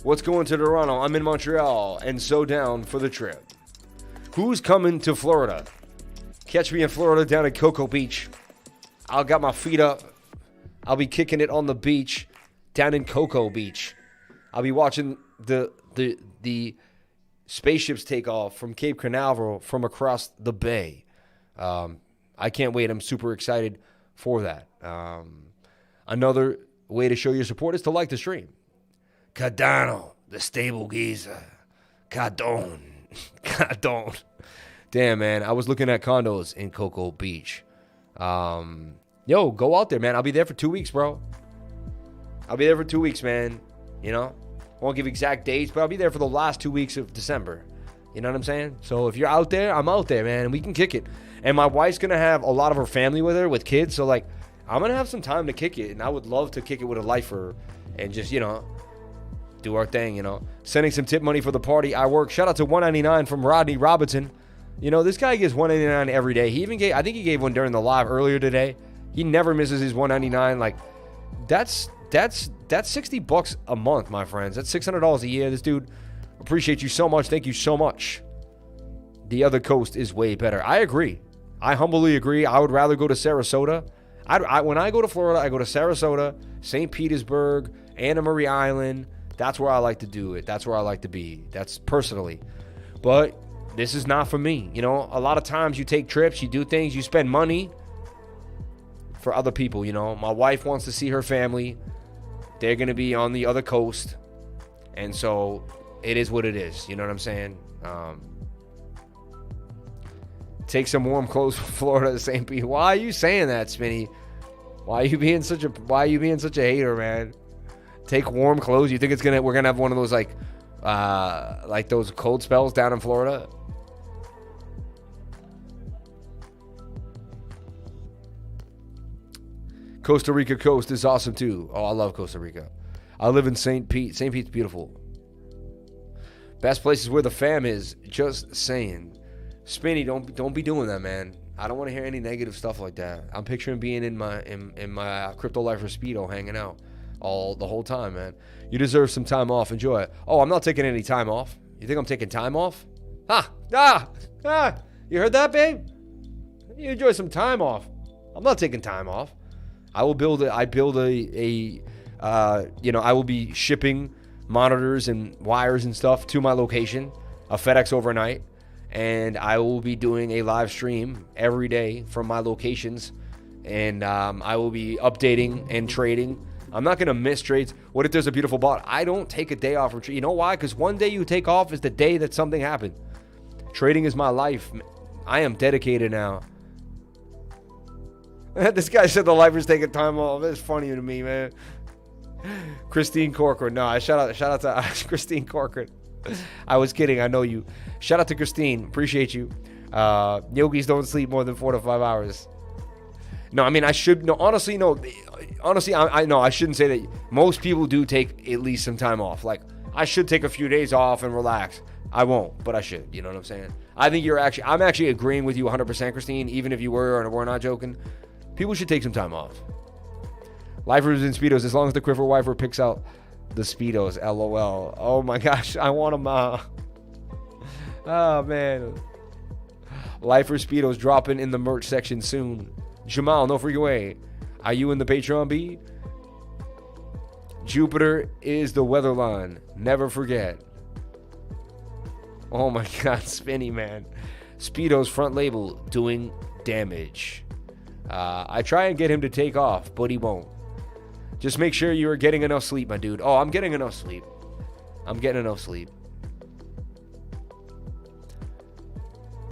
What's going to Toronto? I'm in Montreal and so down for the trip. Who's coming to Florida? Catch me in Florida down at Cocoa Beach. I'll got my feet up. I'll be kicking it on the beach down in Cocoa Beach. I'll be watching the spaceships take off from Cape Canaveral from across the bay. I can't wait. I'm super excited for that. Another way to show your support is to like the stream. Cardano, the stable geezer. Cardone. Cardone. Damn, man. I was looking at condos in Cocoa Beach. Yo, go out there, man. I'll be there for 2 weeks, bro. I'll be there for 2 weeks, man. You know? Won't give exact dates, but I'll be there for the last 2 weeks of December. You know what I'm saying? So if you're out there, I'm out there, man, and we can kick it. And my wife's going to have a lot of her family with her, with kids. So, like, I'm going to have some time to kick it. And I would love to kick it with a lifer and just, you know, do our thing, you know. Sending some tip money for the party. I work. Shout out to $1.99 from Rodney Robinson. You know, this guy gives $1.99 every day. He even gave, I think he gave one during the live earlier today. He never misses his $1.99. Like, that's $60 a month, my friends. That's $600 a year. This dude, appreciate you so much. Thank you so much. The other coast is way better. I agree. I humbly agree. I would rather go to Sarasota. When I go to Florida, I go to Sarasota, St. Petersburg, Anna Marie Island. That's where I like to do it. That's where I like to be. That's personally. But this is not for me. You know, a lot of times you take trips, you do things, you spend money for other people, you know. My wife wants to see her family. They're going to be on the other coast. And so it is what it is. You know what I'm saying? Take some warm clothes from Florida to St. Pete. Why are you saying that, Spinny? Why are you being such a hater, man? Take warm clothes. You think we're gonna have one of those like those cold spells down in Florida? Costa Rica coast is awesome too. Oh, I love Costa Rica. I live in St. Pete. St. Pete's beautiful. Best places where the fam is. Just saying. Spinny, don't be doing that, man. I don't want to hear any negative stuff like that. I'm picturing being in my Crypto Lifer Speedo hanging out the whole time, man. You deserve some time off. Enjoy it. Oh, I'm not taking any time off. You think I'm taking time off? You heard that, babe? You enjoy some time off. I'm not taking time off. I will build I will be shipping monitors and wires and stuff to my location, a FedEx overnight, and I will be doing a live stream every day from my locations, and I will be updating and trading. I'm not going to miss trades. What if there's a beautiful bot? I don't take a day off from trading. You know why? Because one day you take off is the day that something happened. Trading is my life. I am dedicated now. This guy said the lifers taking time off. That's funny to me, man. Christine Corcoran. No, shout out to Christine Corcoran. I was kidding. I know you. Shout out to Christine. Appreciate you. Yogis don't sleep more than 4 to 5 hours. No, I mean, I should, no, honestly, no. Honestly, I know I shouldn't say that. Most people do take at least some time off. Like, I should take a few days off and relax. I won't, but I should. You know what I'm saying? I think I'm actually agreeing with you 100%, Christine, even if you were or were not joking. People should take some time off. Lifers in Speedos, as long as the Cripper Wifer picks out the Speedos, LOL. Oh my gosh, I want them. Oh man. Lifer Speedos dropping in the merch section soon. Jamal, no freaking way. Are you in the Patreon, B? Jupiter is the weather line. Never forget. Oh my god, Spinny, man. Speedo's front label doing damage. I try and get him to take off, but he won't. Just make sure you are getting enough sleep, my dude. Oh, I'm getting enough sleep. I'm getting enough sleep.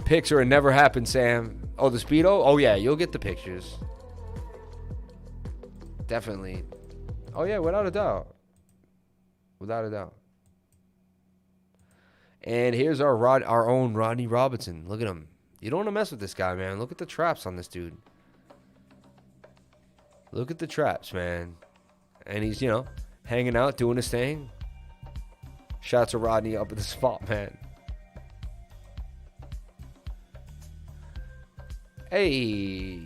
Pics are a never happen, Sam. Oh, the Speedo? Oh, yeah, you'll get the pictures. Definitely. Oh, yeah, without a doubt. Without a doubt. And here's our own Rodney Robinson. Look at him. You don't want to mess with this guy, man. Look at the traps on this dude. Look at the traps, man. And he's, hanging out, doing his thing. Shots of Rodney up at the spot, man. Hey.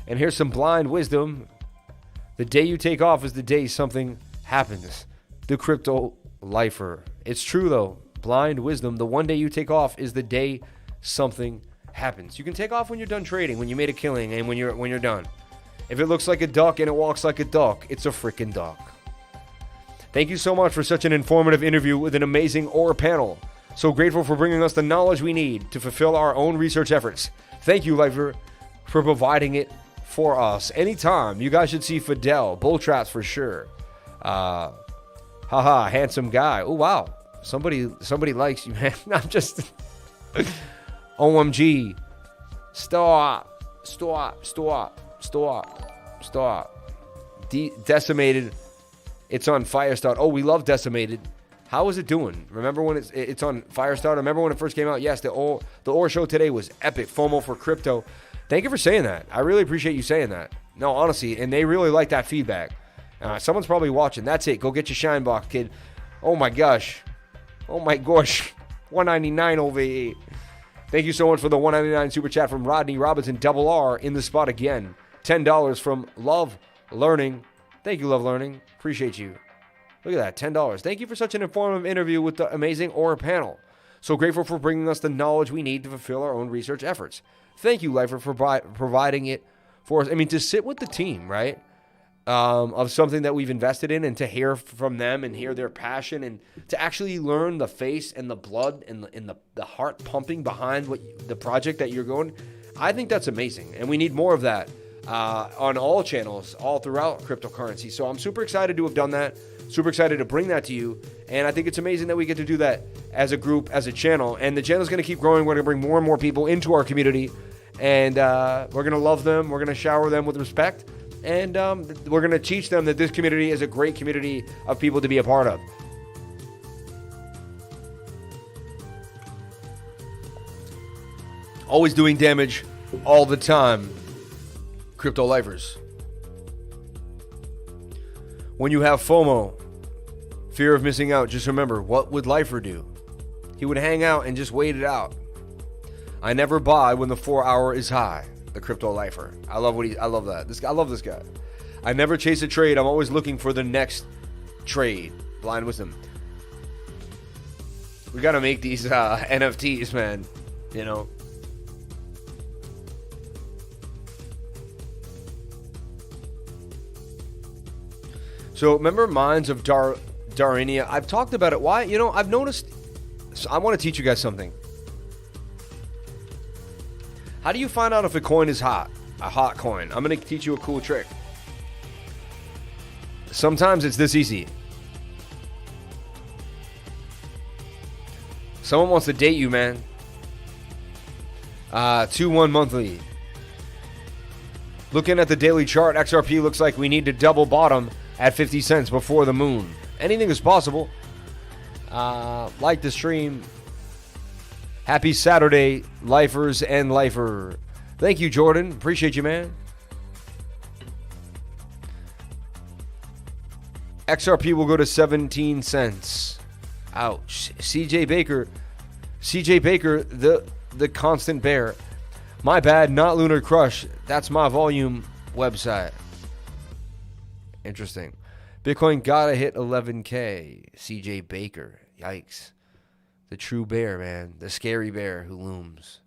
And here's some blind wisdom. The day you take off is the day something happens. The crypto lifer. It's true, though. Blind wisdom. The one day you take off is the day something happens. You can take off when you're done trading, when you made a killing, and when you're done. If it looks like a duck and it walks like a duck, it's a freaking duck. Thank you so much for such an informative interview with an amazing OR panel. So grateful for bringing us the knowledge we need to fulfill our own research efforts. Thank you, Lifer, for providing it for us. Anytime. You guys should see Fidel. Bull traps for sure. Haha, handsome guy. Oh, wow. Somebody likes you, man. I'm just... OMG. Stop. Decimated. It's on Firestart. Oh, we love Decimated. How is it doing? Remember when it's on Firestart? Remember when it first came out? Yes, the OR show today was epic. FOMO for crypto. Thank you for saying that. I really appreciate you saying that. No, honestly, and they really like that feedback. Someone's probably watching. That's it. Go get your shine box, kid. Oh my gosh. $199 over here. Thank you so much for the $199 super chat from Rodney Robinson, double R, in the spot again. $10 from Love Learning. Thank you, Love Learning. Appreciate you. Look at that, $10. Thank you for such an informative interview with the amazing OR panel. So grateful for bringing us the knowledge we need to fulfill our own research efforts. Thank you, Lifer, for providing it for us. I mean, to sit with the team, right, of something that we've invested in, and to hear from them and hear their passion, and to actually learn the face and the blood and the heart pumping behind the project that you're going. I think that's amazing, and we need more of that on all channels, all throughout cryptocurrency. So I'm super excited to have done that. Super excited to bring that to you. And I think it's amazing that we get to do that as a group, as a channel. And the channel is going to keep growing. We're going to bring more and more people into our community. And we're going to love them. We're going to shower them with respect. And we're going to teach them that this community is a great community of people to be a part of. Always doing damage all the time. Crypto lifers. When you have FOMO, fear of missing out, just remember, what would Lifer do? He would hang out and just wait it out. I never buy when the 4 hour is high. The crypto lifer. I love that. I love this guy. I never chase a trade. I'm always looking for the next trade. Blind wisdom. We got to make these NFTs, man. You know. So remember Mines of Darinia? I've talked about it. Why? I've noticed. So I want to teach you guys something. How do you find out if a coin is hot? A hot coin. I'm going to teach you a cool trick. Sometimes it's this easy. Someone wants to date you, man. 2-1 monthly. Looking at the daily chart, XRP looks like we need to double bottom at 50 cents before the moon. Anything is possible. Like the stream. Happy Saturday, lifers and lifer. Thank you, Jordan. Appreciate you, man. XRP will go to 17 cents. Ouch. CJ Baker, the constant bear. My bad, not Lunar Crush. That's my volume website. Interesting. Bitcoin gotta hit 11K. CJ Baker. Yikes. The true bear, man. The scary bear who looms.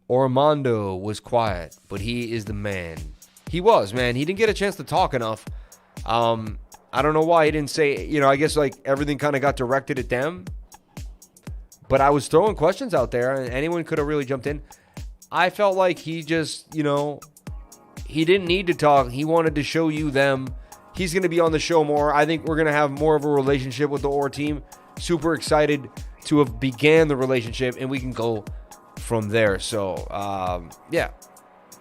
Ormondo was quiet, but he is the man. He was, man. He didn't get a chance to talk enough. I don't know why he didn't say, I guess like everything kind of got directed at them. But I was throwing questions out there and anyone could have really jumped in. I felt like he just, he didn't need to talk. He wanted to show you them. He's going to be on the show more. I think we're going to have more of a relationship with the OR team. Super excited to have began the relationship and we can go from there. So, yeah,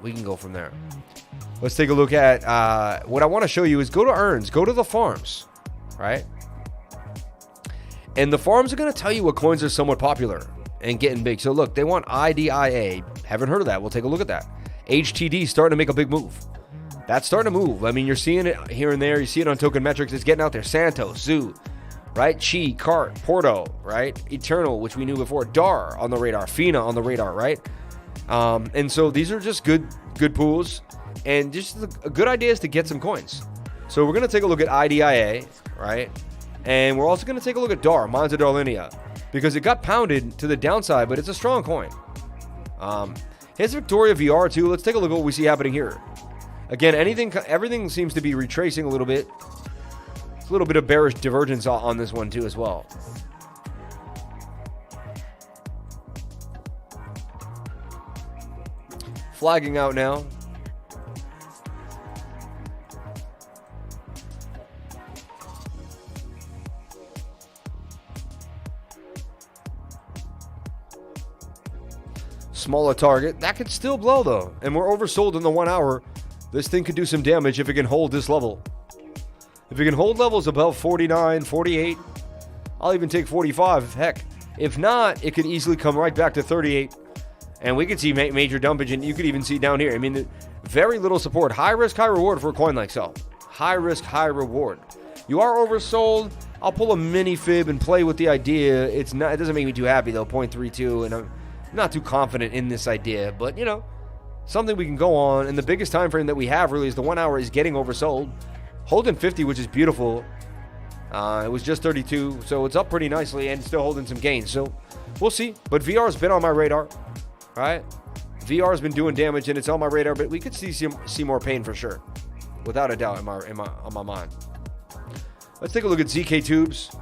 we can go from there. Let's take a look at what I want to show you is go to earns, go to the farms, right? And the farms are going to tell you what coins are somewhat popular and getting big. So look, they want IDIA. Haven't heard of that. We'll take a look at that. HTD starting to make a big move. That's starting to move. I mean, you're seeing it here and there. You see it on token metrics. It's getting out there. Santos, Zoo, right? Chi, Cart, Porto, right? Eternal, which we knew before. DAR on the radar. FINA on the radar, right? And so these are just good pools. And just a good idea is to get some coins. So we're going to take a look at IDIA, right? And we're also going to take a look at DAR, Monza Darlinia, because it got pounded to the downside, but it's a strong coin. Here's Victoria VR too. Let's take a look at what we see happening here. Again, everything seems to be retracing a little bit. It's a little bit of bearish divergence on this one too as well. Flagging out now. Smaller target. That could still blow though. And we're oversold in the 1 hour. This thing could do some damage if it can hold this level. If it can hold levels above 49, 48, I'll even take 45. Heck, if not, it could easily come right back to 38. And we could see major dumpage, and you could even see down here. I mean, very little support. High risk, high reward for a coin like so. High risk, high reward. You are oversold. I'll pull a mini fib and play with the idea. It doesn't make me too happy though, 0.32, and I'm not too confident in this idea, but something we can go on. And the biggest time frame that we have really is the 1 hour is getting oversold. Holding 50, which is beautiful. It was just 32, so it's up pretty nicely and still holding some gains. So we'll see. But VR's been on my radar, right? VR's been doing damage and it's on my radar, but we could see more pain for sure, without a doubt on my mind. Let's take a look at ZK tubes.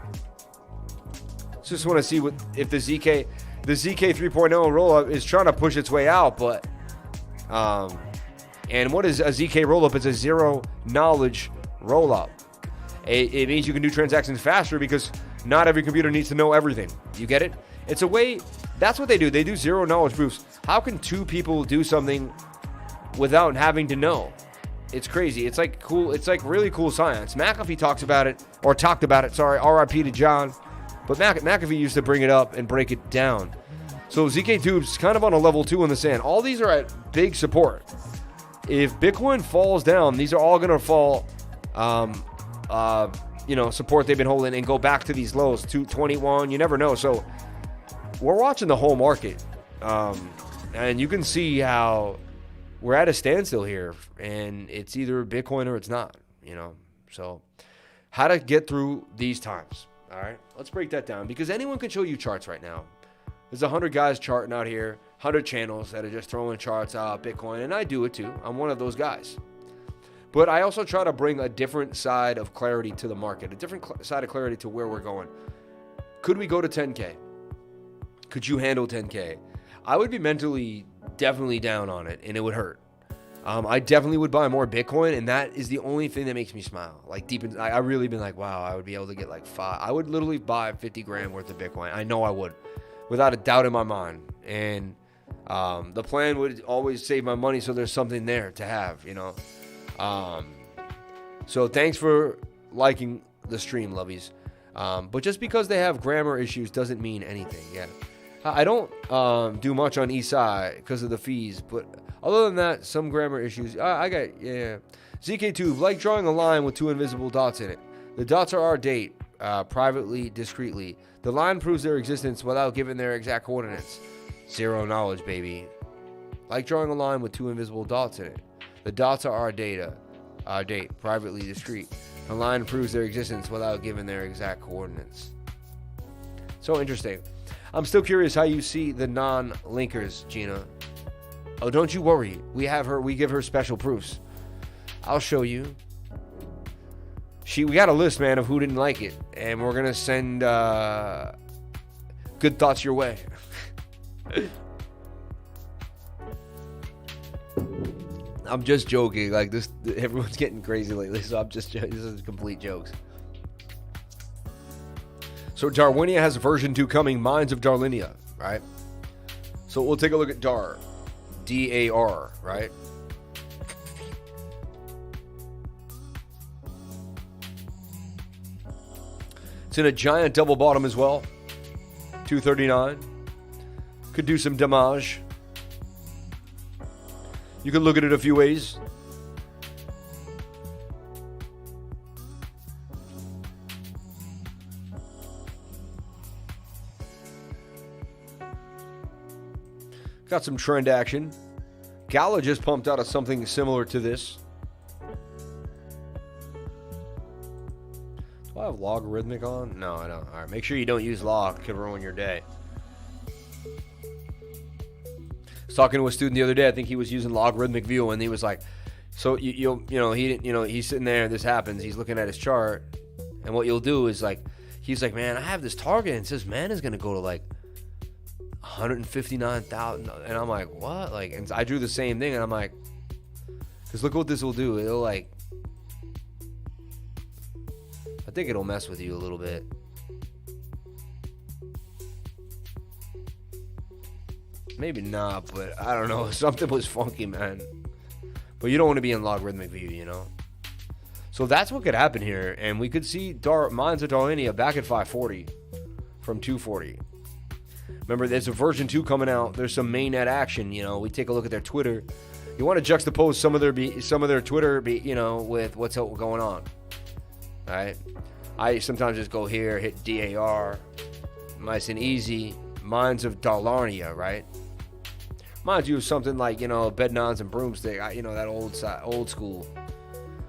Just want to see if the ZK 3.0 rollup is trying to push its way out, but and what is a ZK rollup? It's a zero knowledge rollup. It means you can do transactions faster because not every computer needs to know everything. You get it? It's a way. That's what they do. They do zero knowledge proofs. How can two people do something without having to know? It's crazy. It's like cool. It's like really cool science. McAfee talked about it. Sorry, RIP to John. But McAfee used to bring it up and break it down. So ZK Tubes kind of on a level 2 in the sand. All these are at big support. If Bitcoin falls down, these are all going to fall, support they've been holding and go back to these lows, 221. You never know. So we're watching the whole market. And you can see how we're at a standstill here. And it's either Bitcoin or it's not, So how to get through these times. All right, let's break that down because anyone can show you charts right now. There's 100 guys charting out here, 100 channels that are just throwing charts out Bitcoin, and I do it too. I'm one of those guys. But I also try to bring a different side of clarity to the market, a different side of clarity to where we're going. Could we go to 10K? Could you handle 10K? I would be mentally definitely down on it, and it would hurt. I definitely would buy more Bitcoin, and that is the only thing that makes me smile. Like deep in, I really been like, wow, I would be able to get like 5. I would literally buy 50 grand worth of Bitcoin. I know I would, without a doubt in my mind. And the plan would always save my money, so there's something there to have, So thanks for liking the stream, lovies. But just because they have grammar issues doesn't mean anything. Yeah, I don't do much on Eastside because of the fees, but Other than that, some grammar issues. I got, yeah. ZK2, like drawing a line with two invisible dots in it. The dots are our date, privately, discreetly. The line proves their existence without giving their exact coordinates. Zero knowledge, baby. Like drawing a line with two invisible dots in it. The dots are our date, privately discrete. The line proves their existence without giving their exact coordinates. So interesting. I'm still curious how you see the non-linkers, Gina. Oh, don't you worry. We give her special proofs. I'll show you. We got a list, man, of who didn't like it. And we're going to send good thoughts your way. I'm just joking. Like this, everyone's getting crazy lately, so this is complete jokes. So Darwinia has version 2 coming, Minds of Darlinia, right? So we'll take a look at DAR, D-A-R, right? It's in a giant double bottom as well, 239. Could do some damage. You can look at it a few ways. Got some trend action. GALA just pumped out of something similar to this. Do I have logarithmic on? No, I don't. All right, make sure you don't use log. It could ruin your day. I was talking to a student the other day. I think he was using logarithmic view, and he was like, "So he's sitting there. This happens. He's looking at his chart, and what you'll do is like, he's like, man, I have this target, and it says man is gonna go to like 159,000, and I'm like, what? Like, and I drew the same thing, and I'm like, because look what this will do. It'll like, I think it'll mess with you a little bit. Maybe not, but I don't know. Something was funky, man. But you don't want to be in logarithmic view, you know. So that's what could happen here, and we could see Minds of Darlinia back at 540 from 240. Remember, there's a version 2 coming out. There's some mainnet action. You know, we take a look at their Twitter. You want to juxtapose some of their Twitter, with what's going on. All right. I sometimes just go here, hit DAR, nice and easy. Minds of Darlinia, right? Reminds you of something like Bednons and Broomstick. That old school.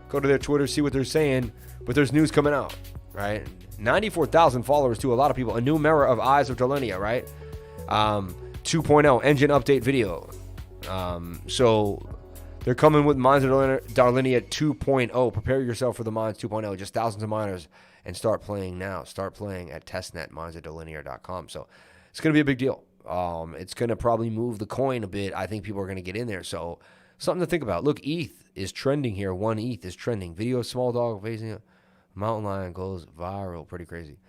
Go to their Twitter, see what they're saying. But there's news coming out, right? 94,000 followers to a lot of people. A new mirror of Eyes of Darlinia, right? 2.0 engine update video. So they're coming with Minds of Darlinia 2.0. Prepare yourself for the Minds 2.0. Just thousands of miners, and start playing now. Start playing at testnet.mindsofdarlinia.com. So it's going to be a big deal. It's going to probably move the coin a bit. I think people are going to get in there. So something to think about. Look, ETH is trending here. 1 ETH is trending. Video of small dog facing a mountain lion goes viral. Pretty crazy.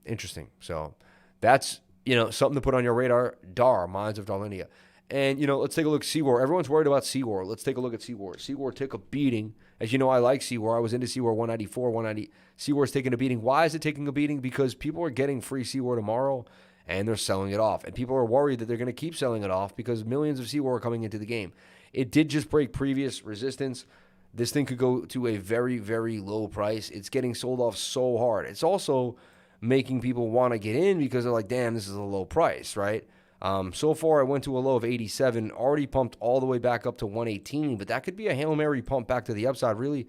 Interesting. So that's, something to put on your radar. DAR, Minds of Darlinia. And, let's take a look at CWAR. Everyone's worried about CWAR. Let's take a look at CWAR. CWAR took a beating. As you know, I like CWAR. I was into CWAR 194, 190. CWAR's taking a beating. Why is it taking a beating? Because people are getting free CWAR tomorrow, and they're selling it off. And people are worried that they're going to keep selling it off because millions of CWAR are coming into the game. It did just break previous resistance. This thing could go to a very, very low price. It's getting sold off so hard. It's also making people want to get in because they're like, damn, this is a low price, right? So far, it went to a low of 87, already pumped all the way back up to 118, but that could be a Hail Mary pump back to the upside, really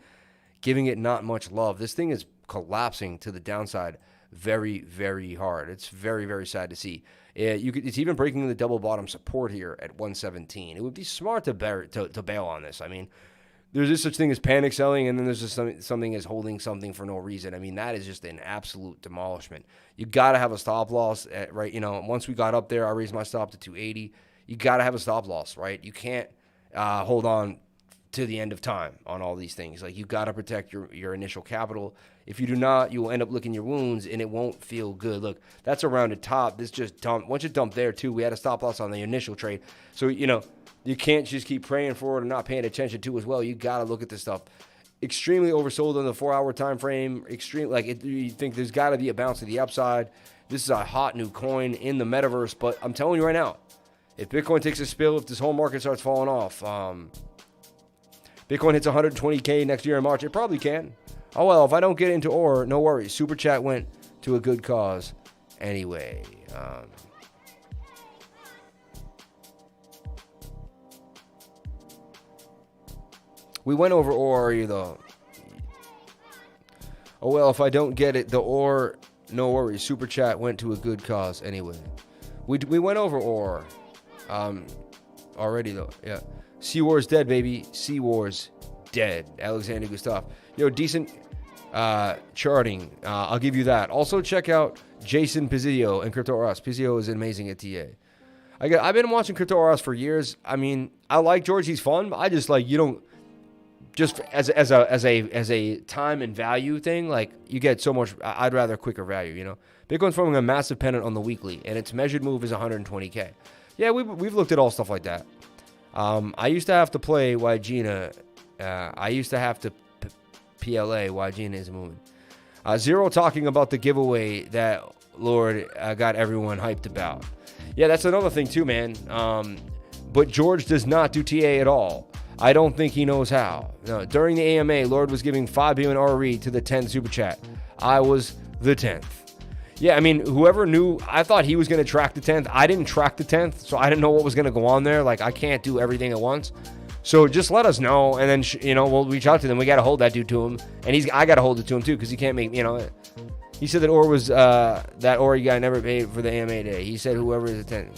giving it not much love. This thing is collapsing to the downside very, very hard. It's very, very sad to see. It's even breaking the double bottom support here at 117. It would be smart to bail on this. I mean, there's just such thing as panic selling, and then there's just something as holding something for no reason. I mean, that is just an absolute demolishment. You got to have a stop loss, right? Once we got up there, I raised my stop to 280. You got to have a stop loss, right? You can't hold on to the end of time on all these things. Like, you got to protect your initial capital. If you do not, you will end up licking your wounds, and it won't feel good. Look, that's a rounded top. This just dumped. Once you dump there, too, we had a stop loss on the initial trade. So, you can't just keep praying for it and not paying attention to as well. You got to look at this stuff. Extremely oversold on the 4-hour time frame. You think there's got to be a bounce to the upside. This is a hot new coin in the metaverse, but I'm telling you right now, If Bitcoin takes a spill, if this whole market starts falling off, Bitcoin hits 120K next year in March, it probably can. Oh, well, if I don't get into ore, no worries. Super Chat went to a good cause anyway. We went over ore though. Oh, well, if I don't get it, the ore, no worries. Super Chat went to a good cause anyway. We went over ore already though. Yeah. CWAR's dead, baby. CWAR's dead. Alexander Gustav. Yo, decent charting. I'll give you that. Also, check out Jason Pizzio and CryptoRS. Pizzio is amazing at TA. I've been watching CryptoRS for years. I mean, I like George. He's fun. But I just like, you don't, just as a time and value thing, like you get so much. I'd rather quicker value, you know. Bitcoin's forming a massive pennant on the weekly, and its measured move is 120K. Yeah, we've looked at all stuff like that. I used to have to play YGina. I used to have to PLA YGina is moving. Zero talking about the giveaway that Lord got everyone hyped about. Yeah, that's another thing too, man. But George does not do TA at all. I don't think he knows how. No, during the AMA, Lord was giving 5 billion RE to the 10th super chat. I was the 10th. Yeah, I mean, whoever knew, I thought he was going to track the 10th. I didn't track the 10th, so I didn't know what was going to go on there. Like, I can't do everything at once. So just let us know, and then, we'll reach out to them. We got to hold that dude to him. And I got to hold it to him, too, because he can't make, he said that that Ori guy never paid for the AMA day. He said whoever is attending.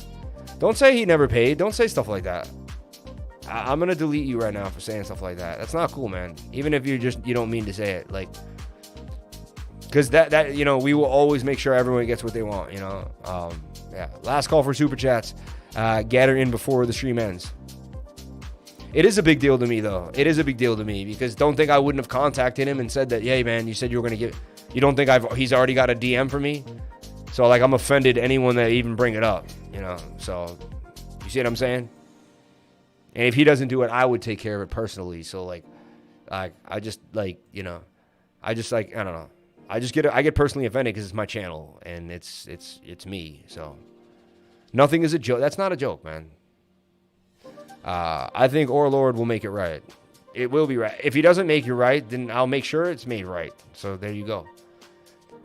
Don't say he never paid. Don't say stuff like that. I'm going to delete you right now for saying stuff like that. That's not cool, man. Even if you don't mean to say it. Like, because that we will always make sure everyone gets what they want, yeah. Last call for super chats. Gather in before the stream ends. It is a big deal to me, though. It is a big deal to me because don't think I wouldn't have contacted him and said that, hey, man, you said you were going to give. You don't think he's already got a DM for me? So, like, I'm offended anyone that even bring it up, So, you see what I'm saying? And if he doesn't do it, I would take care of it personally. So, like, I just, like, I don't know. I get personally offended because it's my channel and it's me. So, nothing is a joke. That's not a joke, man. I think Lord will make it right. It will be right. If he doesn't make it right, then I'll make sure it's made right. So there you go.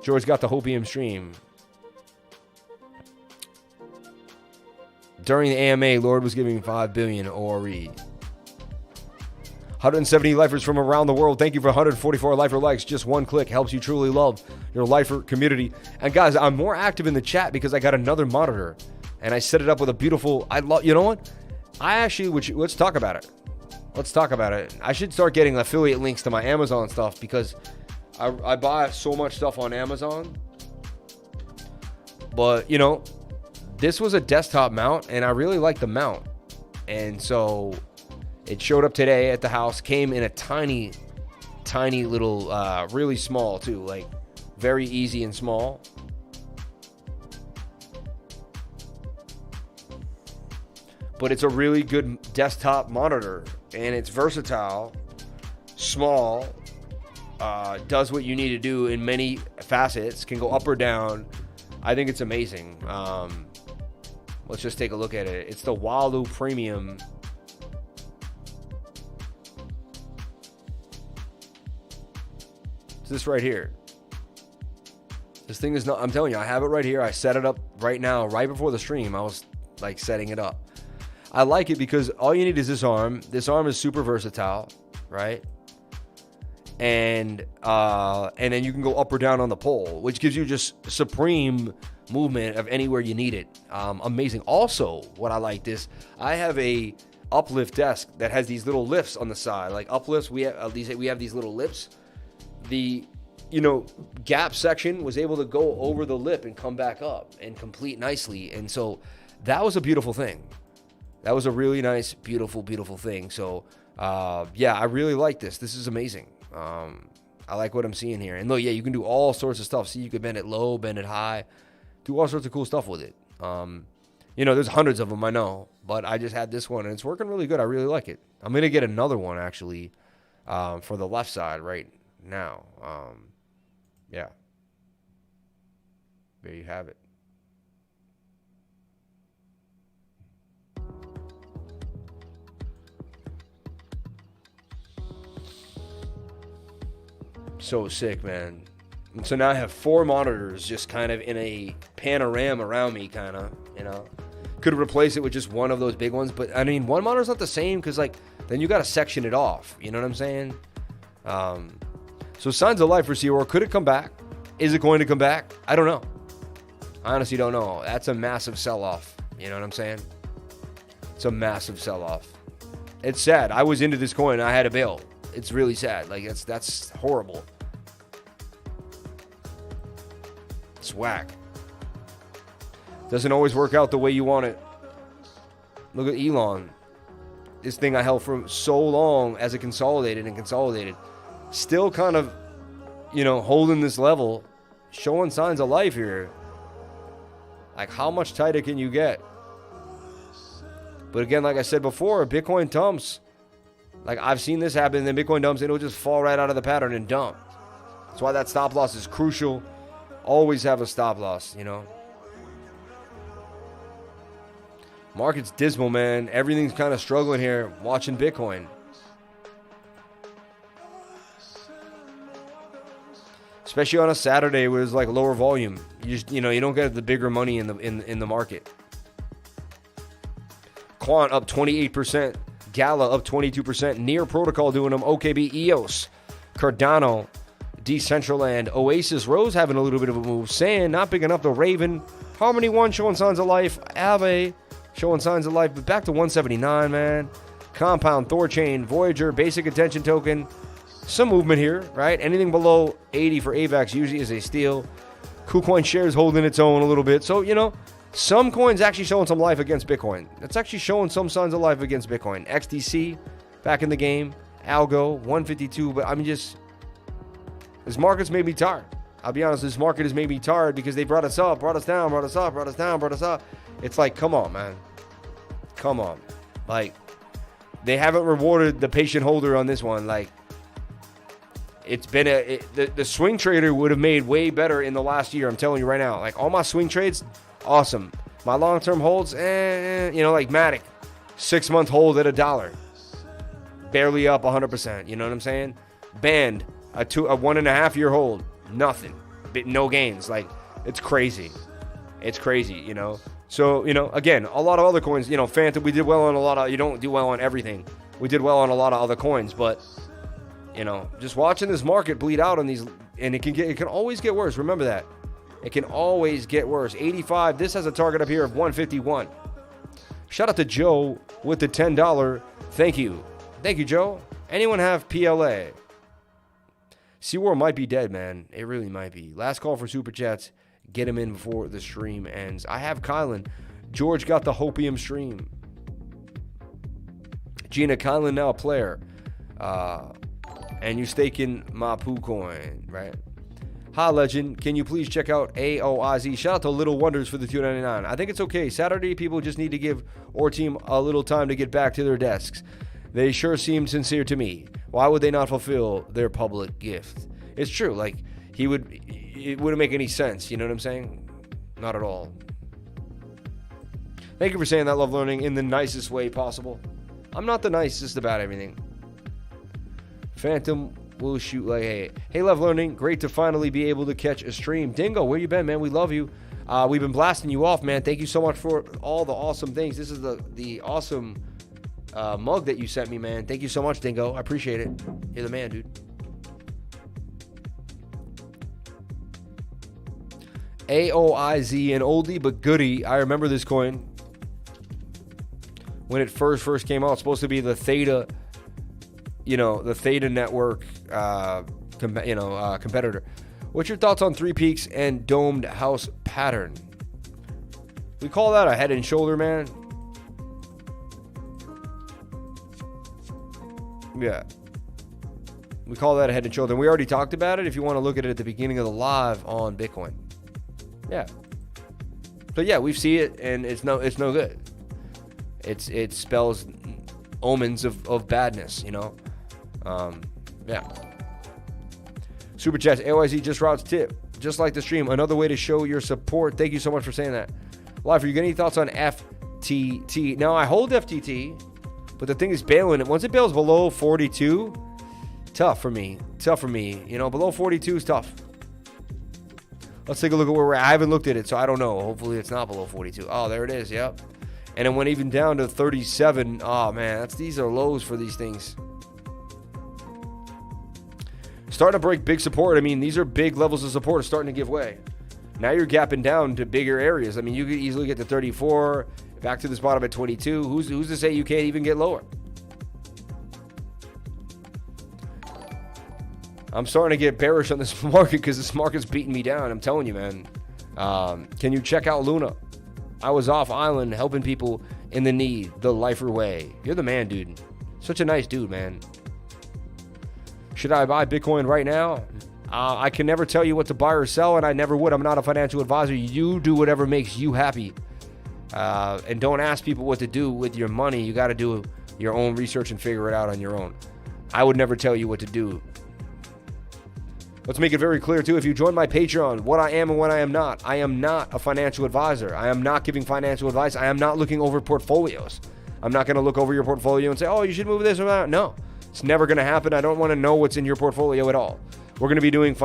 George got the Hopium stream. During the AMA, Lord was giving 5 billion ORE. 170 lifers from around the world. Thank you for 144 lifer likes. Just one click helps you truly love your lifer community. And guys, I'm more active in the chat because I got another monitor. And I set it up with a beautiful... You know what? Let's talk about it. Let's talk about it. I should start getting affiliate links to my Amazon stuff because I buy so much stuff on Amazon. But, this was a desktop mount, and I really like the mount. And so it showed up today at the house, came in a tiny, tiny little, really small too, like very easy and small. But it's a really good desktop monitor, and it's versatile, small, does what you need to do in many facets, can go up or down. I think it's amazing. Let's just take a look at it. It's the Walu Premium. It's this right here. This thing is not, I'm telling you, I have it right here. I set it up right now, right before the stream. I was like setting it up. I like it because all you need is this arm. This arm is super versatile, right? And then you can go up or down on the pole, which gives you just supreme movement of anywhere you need it. Amazing. Also, what I liked is I have a uplift desk that has these little lifts on the side, like uplifts. We have these little lips. The gap section was able to go over the lip and come back up and complete nicely. And so that was a beautiful thing. That was a really nice, beautiful, beautiful thing. So, yeah, I really like this. This is amazing. I like what I'm seeing here. And look, yeah, you can do all sorts of stuff. See, you can bend it low, bend it high, do all sorts of cool stuff with it. There's hundreds of them, I know, but I just had this one, and it's working really good. I really like it. I'm going to get another one, actually, for the left side right now. Yeah. There you have it. So sick, man. And so now I have 4 monitors just kind of in a panorama around me, kind of, you know. Could replace it with just one of those big ones, but I mean, one monitor's not the same because, like, then you got to section it off. You know what I'm saying? So signs of life for CWAR. Could it come back? Is it going to come back? I don't know. I honestly don't know. That's a massive sell-off. You know what I'm saying? It's a massive sell-off. It's sad. I was into this coin. I had to bail. It's really sad. Like, that's horrible. It's whack. Doesn't always work out the way you want it. Look at ELON. This thing I held for so long as it consolidated and consolidated. Still kind of, you know, holding this level. Showing signs of life here. Like, how much tighter can you get? But again, like I said before, Bitcoin dumps. Like, I've seen this happen, and then Bitcoin dumps, and it'll just fall right out of the pattern and dump. That's why that stop loss is crucial. Always have a stop loss, you know. Market's dismal, man. Everything's kind of struggling here watching Bitcoin. Especially on a Saturday where it's like lower volume. You don't get the bigger money in the market. Quant up 28%. GALA up 22%. Near Protocol doing them. OKB, EOS, Cardano, Decentraland, Oasis, Rose having a little bit of a move. Sand not big enough. The Raven, Harmony 1 showing signs of life. Aave showing signs of life, but back to 179, man. Compound, Thorchain, Voyager, Basic Attention Token. Some movement here, right? Anything below 80 for AVAX usually is a steal. KuCoin shares holding its own a little bit. So, you know, some coins actually showing some life against Bitcoin. It's actually showing some signs of life against Bitcoin. XDC back in the game. Algo 152. But I mean, just this market's made me tired. I'll be honest, this market has made me tired because they brought us up, brought us down, brought us up, brought us down, brought us up. It's like, come on, man. Come on. Like, they haven't rewarded the patient holder on this one. Like, it's been the swing trader would have made way better in the last year. I'm telling you right now. Like, all my swing trades, awesome. My long-term holds, you know, like MATIC, 6-month hold at $1. Barely up 100%. You know what I'm saying? Band, a 1.5-year hold. Nothing. No gains. Like, it's crazy. It's crazy, you know. So, you know, again, a lot of other coins, you know, Phantom, we did well on a lot of, you don't do well on everything. We did well on a lot of other coins, but, you know, just watching this market bleed out on these, and it can always get worse. Remember that. It can always get worse. 85, this has a target up here of 151. Shout out to Joe with the $10. Thank you. Thank you, Joe. Anyone have PLA? CWAR might be dead, man. It really might be. Last call for Super Chats. Get him in before the stream ends. I have Kylan. George got the Hopium stream. Gina, Kylan now a player. And you staking my poo coin, right? Hi, Legend. Can you please check out AIOZ? Shout out to Little Wonders for the $2.99. I think it's okay. Saturday, people just need to give our team a little time to get back to their desks. They sure seem sincere to me. Why would they not fulfill their public gift? It's true. Like, it wouldn't make any sense. You know what I'm saying? Not at all. Thank you for saying that, Love Learning, in the nicest way possible. I'm not the nicest about everything. Phantom will shoot like, hey, Love Learning, great to finally be able to catch a stream. Dingo, where you been, man? We love you. We've been blasting you off, man. Thank you so much for all the awesome things. This is the awesome mug that you sent me, man. Thank you so much, Dingo. I appreciate it. You're the man, dude. AIOZ, an oldie but goodie. I remember this coin when it first came out. It's supposed to be the Theta, the Theta network, competitor. What's your thoughts on Three Peaks and domed house pattern? We call that a head and shoulder, man. Yeah. We call that a head and shoulder. And we already talked about it if you want to look at it at the beginning of the live on Bitcoin. Yeah. So yeah, we see it and it's no good. It spells omens of badness, Yeah. Super chats, AIOZ just routes tip. Just like the stream. Another way to show your support. Thank you so much for saying that. Live, are you getting any thoughts on FTT? Now I hold FTT, but the thing is bailing it. Once it bails below 42, Tough for me. You know, below 42 is tough. Let's take a look at where we're at. I haven't looked at it, so I don't know. Hopefully it's not below 42. Oh, there it is. Yep. And it went even down to 37. Oh, man. These are lows for these things. Starting to break big support. I mean, these are big levels of support starting to give way. Now you're gapping down to bigger areas. I mean, you could easily get to 34, back to this bottom at 22. Who's to say you can't even get lower? I'm starting to get bearish on this market because this market's beating me down. I'm telling you, man. Can you check out Luna? I was off island helping people in the need, the lifer way. You're the man, dude. Such a nice dude, man. Should I buy Bitcoin right now? I can never tell you what to buy or sell, and I never would. I'm not a financial advisor. You do whatever makes you happy. And don't ask people what to do with your money. You got to do your own research and figure it out on your own. I would never tell you what to do. Let's make it very clear, too. If you join my Patreon, what I am and what I am not a financial advisor. I am not giving financial advice. I am not looking over portfolios. I'm not going to look over your portfolio and say, oh, you should move this or that. No, it's never going to happen. I don't want to know what's in your portfolio at all. We're going to be doing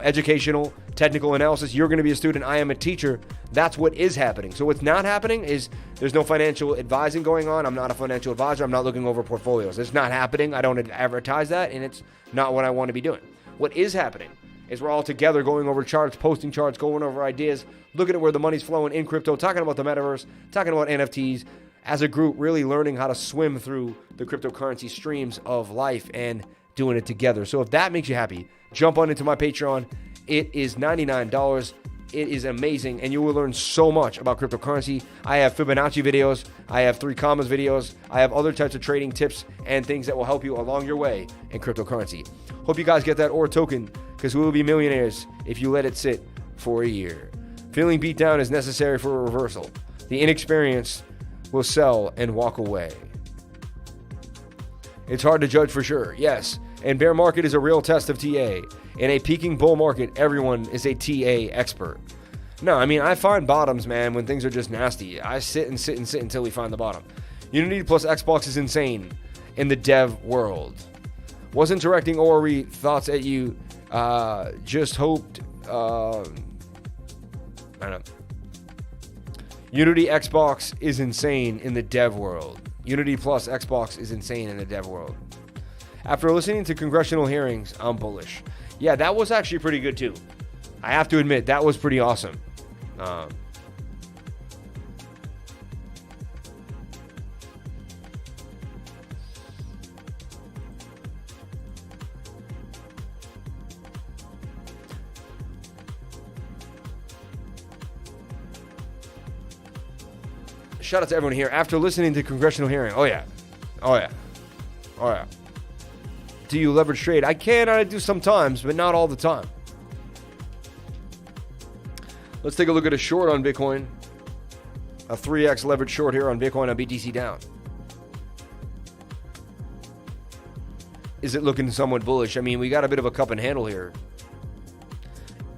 educational, technical analysis. You're going to be a student. I am a teacher. That's what is happening. So what's not happening is there's no financial advising going on. I'm not a financial advisor. I'm not looking over portfolios. It's not happening. I don't advertise that, and it's not what I want to be doing. What is happening is we're all together going over charts, posting charts, going over ideas, looking at where the money's flowing in crypto, talking about the metaverse, talking about NFTs, as a group, really learning how to swim through the cryptocurrency streams of life and doing it together. So if that makes you happy, jump on into my Patreon. It is $99. It is amazing, and you will learn so much about cryptocurrency. I have Fibonacci videos. I have 3 commas videos. I have other types of trading tips and things that will help you along your way in cryptocurrency. Hope you guys get that OR token, because we will be millionaires if you let it sit for a year. Feeling beat down is necessary for a reversal. The inexperienced will sell and walk away. It's hard to judge for sure, yes. And bear market is a real test of TA. In a peaking bull market, everyone is a TA expert. No, I mean, I find bottoms, man, when things are just nasty. I sit until we find the bottom. Unity plus Xbox is insane in the dev world. Wasn't directing ORE thoughts at you. Just hoped. I don't know. Unity Xbox is insane in the dev world. Unity plus Xbox is insane in the dev world. After listening to congressional hearings, I'm bullish. Yeah, that was actually pretty good too. I have to admit, that was pretty awesome. Shout out to everyone here. After listening to congressional hearing, oh yeah. Do you leverage trade? I can, I do sometimes, but not all the time. Let's take a look at a short on Bitcoin. A 3x leverage short here on Bitcoin on BTCDOWN. Is it looking somewhat bullish? I mean, we got a bit of a cup and handle here.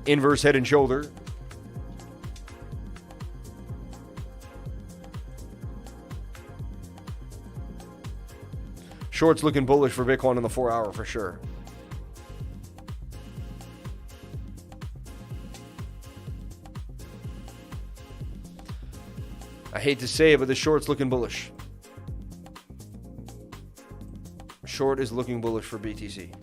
Inverse head and shoulder. Shorts looking bullish for Bitcoin on the 4-hour for sure. I hate to say it, but the short's looking bullish. Short is looking bullish for BTC.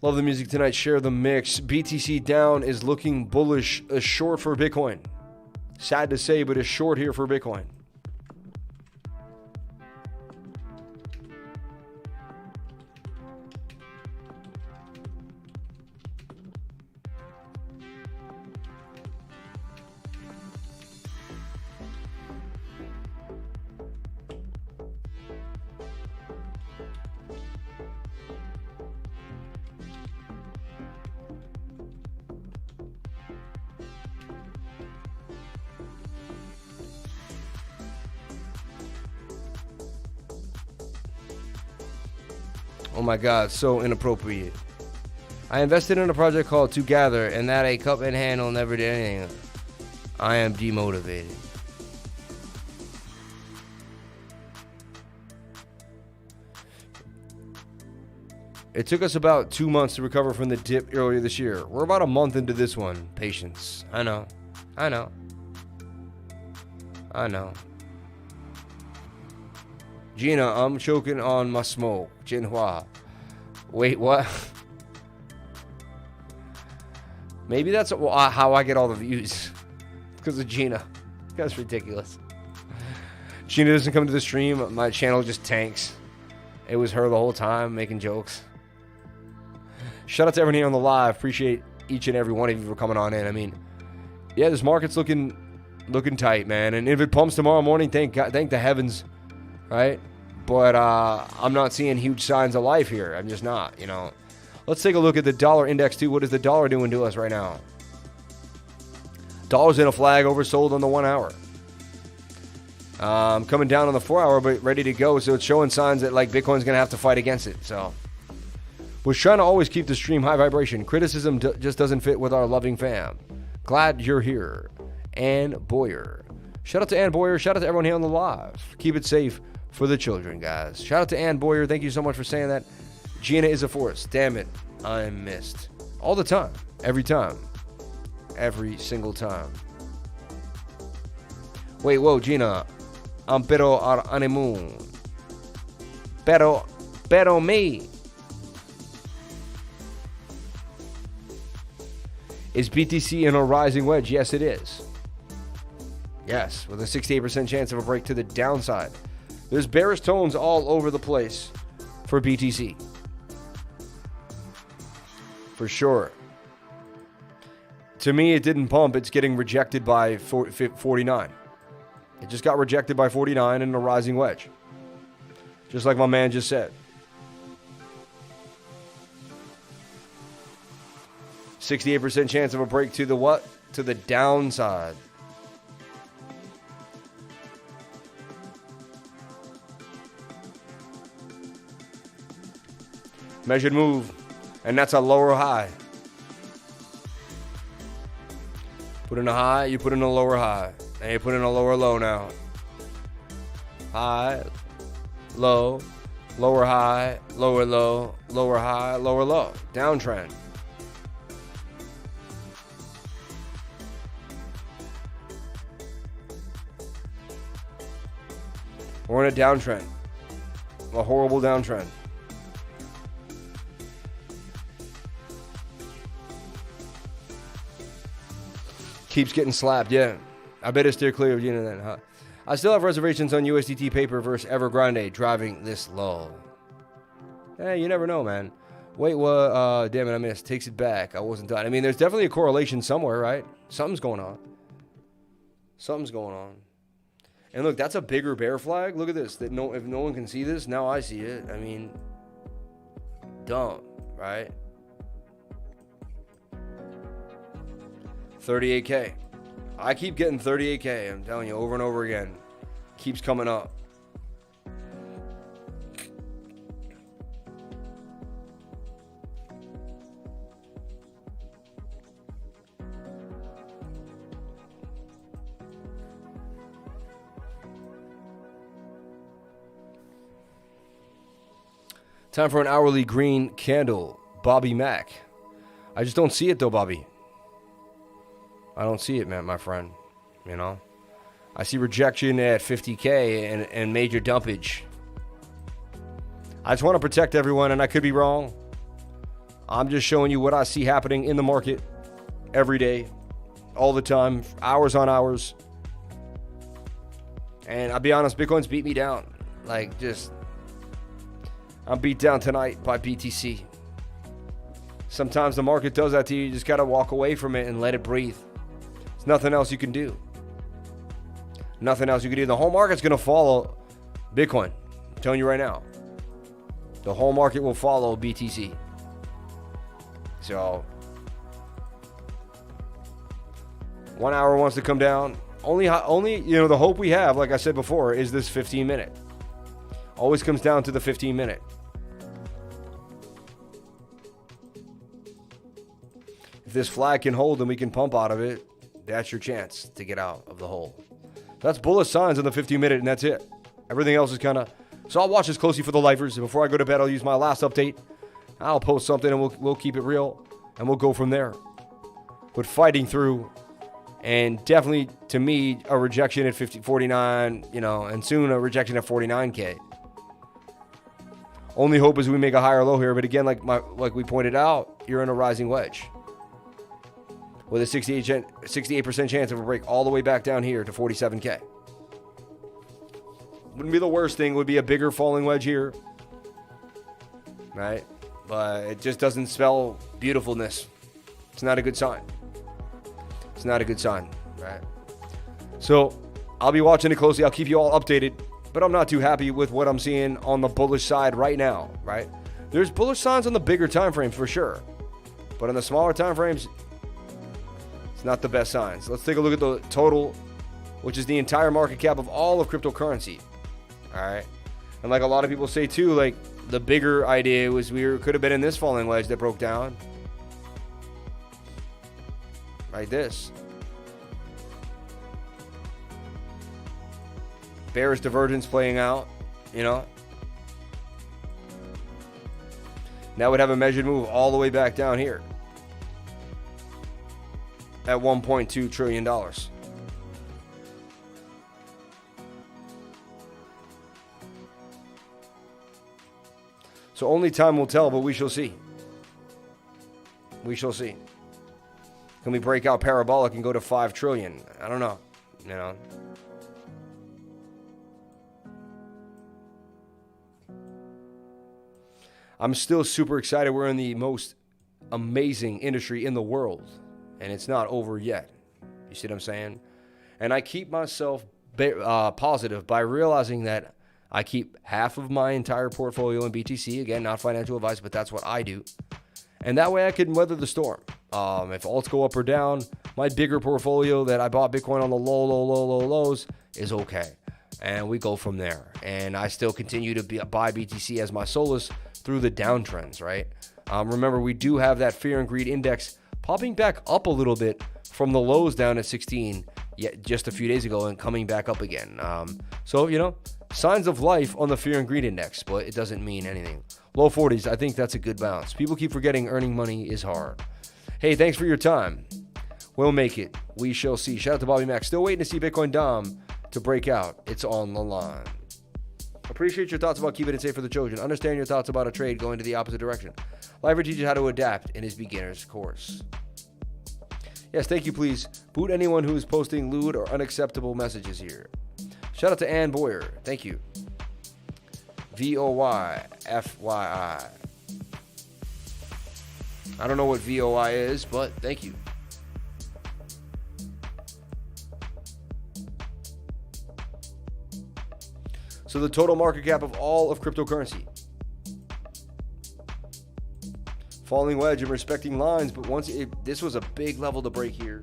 Love the music tonight. Share the mix. BTCDOWN is looking bullish. A short for Bitcoin. Sad to say, but a short here for Bitcoin. Oh my God, so inappropriate. I invested in a project called To Gather, and that a cup in handle never did anything. I am demotivated. It took us about 2 months to recover from the dip earlier this year. We're about a month into this one. Patience. I know. Gina, I'm choking on my smoke. Jinhua. Wait, what? Maybe that's how I get all the views. Because of Gina. That's ridiculous. Gina doesn't come to the stream. My channel just tanks. It was her the whole time making jokes. Shout out to everyone here on the live. Appreciate each and every one of you for coming on in. I mean, yeah, this market's looking tight, man. And if it pumps tomorrow morning, thank the heavens, right? But I'm not seeing huge signs of life here. I'm just not, you know. Let's take a look at the dollar index too. What is the dollar doing to us right now? Dollar's in a flag, oversold on the 1 hour. Coming down on the 4 hour, but ready to go. So it's showing signs that like Bitcoin's gonna have to fight against it. So we're trying to always keep the stream high vibration. Criticism just doesn't fit with our loving fam. Glad you're here. Ann Boyer. Shout out to Ann Boyer. Shout out to everyone here on the live. Keep it safe for the children, guys. Shout out to Ann Boyer. Thank you so much for saying that. Gina is a force. Damn it. I'm missed. All the time. Every time. Every single time. Wait, whoa, Gina. Pero ar honeymoon. Pero me. Is BTC in a rising wedge? Yes, it is. Yes, with a 68% chance of a break to the downside. There's bearish tones all over the place for BTC. For sure. To me, it didn't pump. It's getting rejected by 49. It just got rejected by 49 in a rising wedge. Just like my man just said. 68% chance of a break to the what? To the downside. Measured move. And that's a lower high. Put in a high, you put in a lower high. And you put in a lower low now. High, low, lower high, lower low, lower high, lower low. Downtrend. We're in a downtrend. A horrible downtrend. Keeps getting slapped, yeah. I better steer clear of Gina then, huh? I still have reservations on USDT paper versus Evergrande driving this low. Hey, you never know, man. Wait, what? Damn it, I missed. Takes it back. I wasn't done. I mean, there's definitely a correlation somewhere, right? Something's going on. Something's going on. And look, that's a bigger bear flag. Look at this. If no one can see this, now I see it. I mean, dumb, right? 38K. I keep getting 38K. I'm telling you, over and over again. Keeps coming up. Time for an hourly green candle. Bobby Mac. I just don't see it though, Bobby. I don't see it, man, my friend. You know? I see rejection at 50K and major dumpage. I just want to protect everyone, and I could be wrong. I'm just showing you what I see happening in the market every day, all the time, hours on hours. And I'll be honest, Bitcoin's beat me down. Like, just... I'm beat down tonight by BTC. Sometimes the market does that to you. You just got to walk away from it and let it breathe. There's nothing else you can do. Nothing else you can do. The whole market's going to follow Bitcoin. I'm telling you right now. The whole market will follow BTC. So, 1 hour wants to come down. Only, you know, the hope we have, like I said before, is this 15 minute. Always comes down to the 15 minute. this flag can hold and we can pump out of it, that's your chance to get out of the hole. That's bullish signs on the 15-minute, and that's it. Everything else is kind of... So I'll watch this closely for the lifers. And before I go to bed, I'll use my last update. I'll post something, and we'll keep it real, and we'll go from there. But fighting through, and definitely, to me, a rejection at 49, and soon a rejection at 49K. Only hope is we make a higher low here. But again, like we pointed out, you're in a rising wedge with a 68% chance of a break all the way back down here to 47K. Wouldn't be the worst thing. Would be a bigger falling wedge here, right? But it just doesn't spell beautifulness. It's not a good sign. It's not a good sign, right? So I'll be watching it closely. I'll keep you all updated. But I'm not too happy with what I'm seeing on the bullish side right now, right? There's bullish signs on the bigger time frames for sure. But on the smaller time frames, it's not the best signs. Let's take a look at the total, which is the entire market cap of all of cryptocurrency. All right. And like a lot of people say too, like the bigger idea was could have been in this falling wedge that broke down. Like this. Bearish divergence playing out, That would have a measured move all the way back down here at $1.2 trillion. So only time will tell, but we shall see. We shall see. Can we break out parabolic and go to 5 trillion? I don't know. I'm still super excited. We're in the most amazing industry in the world, and it's not over yet. You see what I'm saying? And I keep myself positive by realizing that I keep half of my entire portfolio in BTC. Again, not financial advice, but that's what I do. And that way I can weather the storm. If alts go up or down, my bigger portfolio that I bought Bitcoin on the lows is okay. And we go from there. And I still continue to buy BTC as my solace through the downtrends, right? Remember, we do have that fear and greed index popping back up a little bit from the lows down at 16 just a few days ago and coming back up again. So, signs of life on the fear and greed index, but it doesn't mean anything. Low 40s, I think that's a good balance. People keep forgetting earning money is hard. Hey, thanks for your time. We'll make it. We shall see. Shout out to Bobby Mack. Still waiting to see Bitcoin Dom to break out. It's on the line. Appreciate your thoughts about keeping it safe for the children. Understand your thoughts about a trade going to the opposite direction. Lifer teaches how to adapt in his beginner's course. Yes, thank you, please. Boot anyone who is posting lewd or unacceptable messages here. Shout out to Ann Boyer. Thank you. VOYFYI. I don't know what VOI is, but thank you. So the total market cap of all of cryptocurrency. Falling wedge and respecting lines, but this was a big level to break here.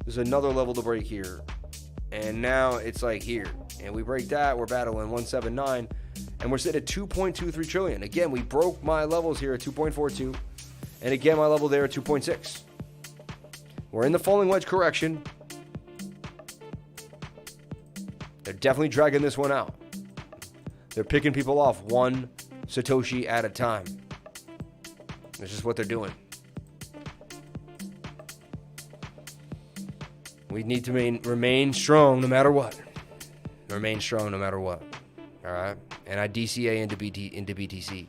There's another level to break here. And now it's like here. And we break that, we're battling 179. And we're sitting at 2.23 trillion. Again, we broke my levels here at 2.42. And again, my level there at 2.6. We're in the falling wedge correction. They're definitely dragging this one out. They're picking people off one Satoshi at a time. That's just what they're doing. We need to remain strong no matter what. Remain strong no matter what. All right? And I DCA into BTC.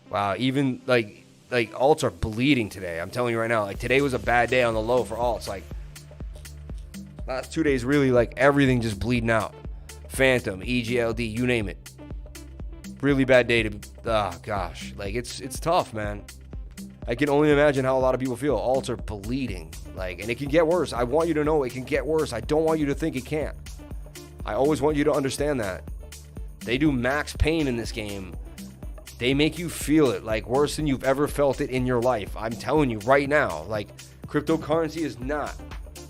Wow, even like alts are bleeding today. I'm telling you right now. Like today was a bad day on the low for alts. Like last 2 days really like everything just bleeding out. Phantom, EGLD, you name it. Really bad day gosh. Like it's tough, man. I can only imagine how a lot of people feel. Alts are bleeding. And it can get worse. I want you to know it can get worse. I don't want you to think it can't. I always want you to understand that. They do max pain in this game. They make you feel it like worse than you've ever felt it in your life. I'm telling you right now, cryptocurrency is not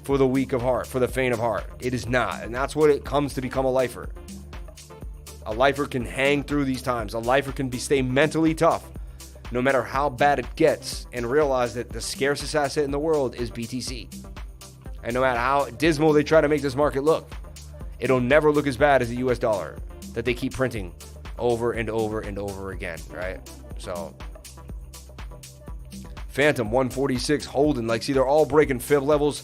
for the weak of heart, for the faint of heart. It is not. And that's what it comes to become a lifer. A lifer can hang through these times. A lifer can stay mentally tough. no matter how bad it gets, and realize that the scarcest asset in the world is BTC. And no matter how dismal they try to make this market look, it'll never look as bad as the US dollar that they keep printing over and over and over again, right? So, Phantom 146 holding, like, see, they're all breaking fib levels.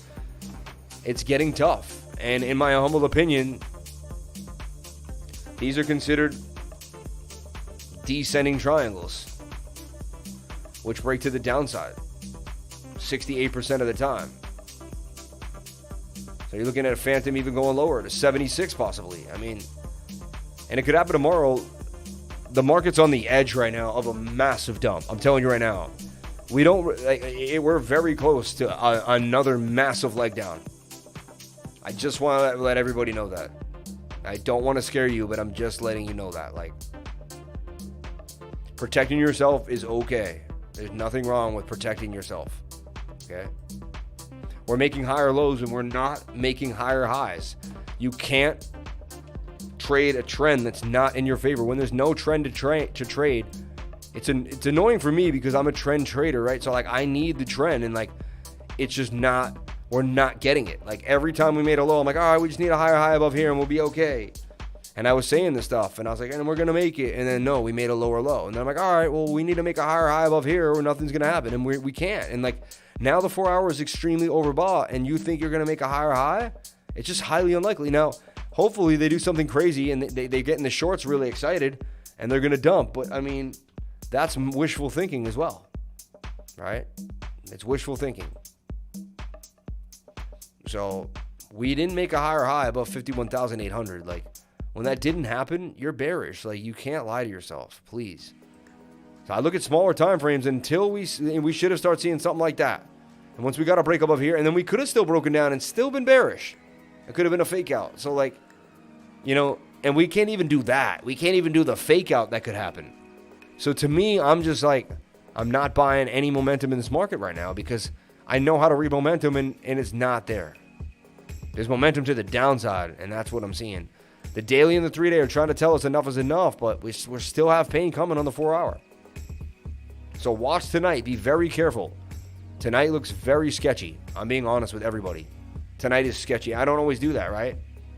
It's getting tough. And in my humble opinion, these are considered descending triangles, which break to the downside 68% of the time. So you're looking at a Phantom even going lower to 76 possibly. I mean, and it could happen tomorrow. The market's on the edge right now of a massive dump. I'm telling you right now. We're very close to another massive leg down. I just want to let everybody know that. I don't want to scare you, but I'm just letting you know that. Like, protecting yourself is okay. There's nothing wrong with protecting yourself. Okay? We're making higher lows and we're not making higher highs. You can't trade a trend that's not in your favor. When there's no trend to trade, it's annoying for me because I'm a trend trader, right? So, like, I need the trend, and, like, it's just not, we're not getting it. Like, every time we made a low, I'm like, all right, we just need a higher high above here and we'll be okay. And I was saying this stuff, and I was like, and we're going to make it. And then, no, we made a lower low. And then I'm like, all right, well, we need to make a higher high above here or nothing's going to happen. And we can't. And, like, now the 4 hour is extremely overbought, and you think you're going to make a higher high? It's just highly unlikely. Now, hopefully they do something crazy and they get in the shorts really excited and they're going to dump. But, I mean, that's wishful thinking as well, right? It's wishful thinking. So we didn't make a higher high above 51,800. Like, when that didn't happen, you're bearish. Like, you can't lie to yourself, please. So I look at smaller time frames until we should have started seeing something like that. And once we got a break above here, and then we could have still broken down and still been bearish. It could have been a fake out. So, like, you know, and we can't even do that. We can't even do the fake out that could happen. So to me, I'm just like, I'm not buying any momentum in this market right now because I know how to read momentum, and it's not there. There's momentum to the downside, and that's what I'm seeing. The daily and the 3-day are trying to tell us enough is enough, but we still have pain coming on the 4 hour. So watch tonight. Be very careful. Tonight looks very sketchy. I'm being honest with everybody. Tonight is sketchy. I don't always do that, right?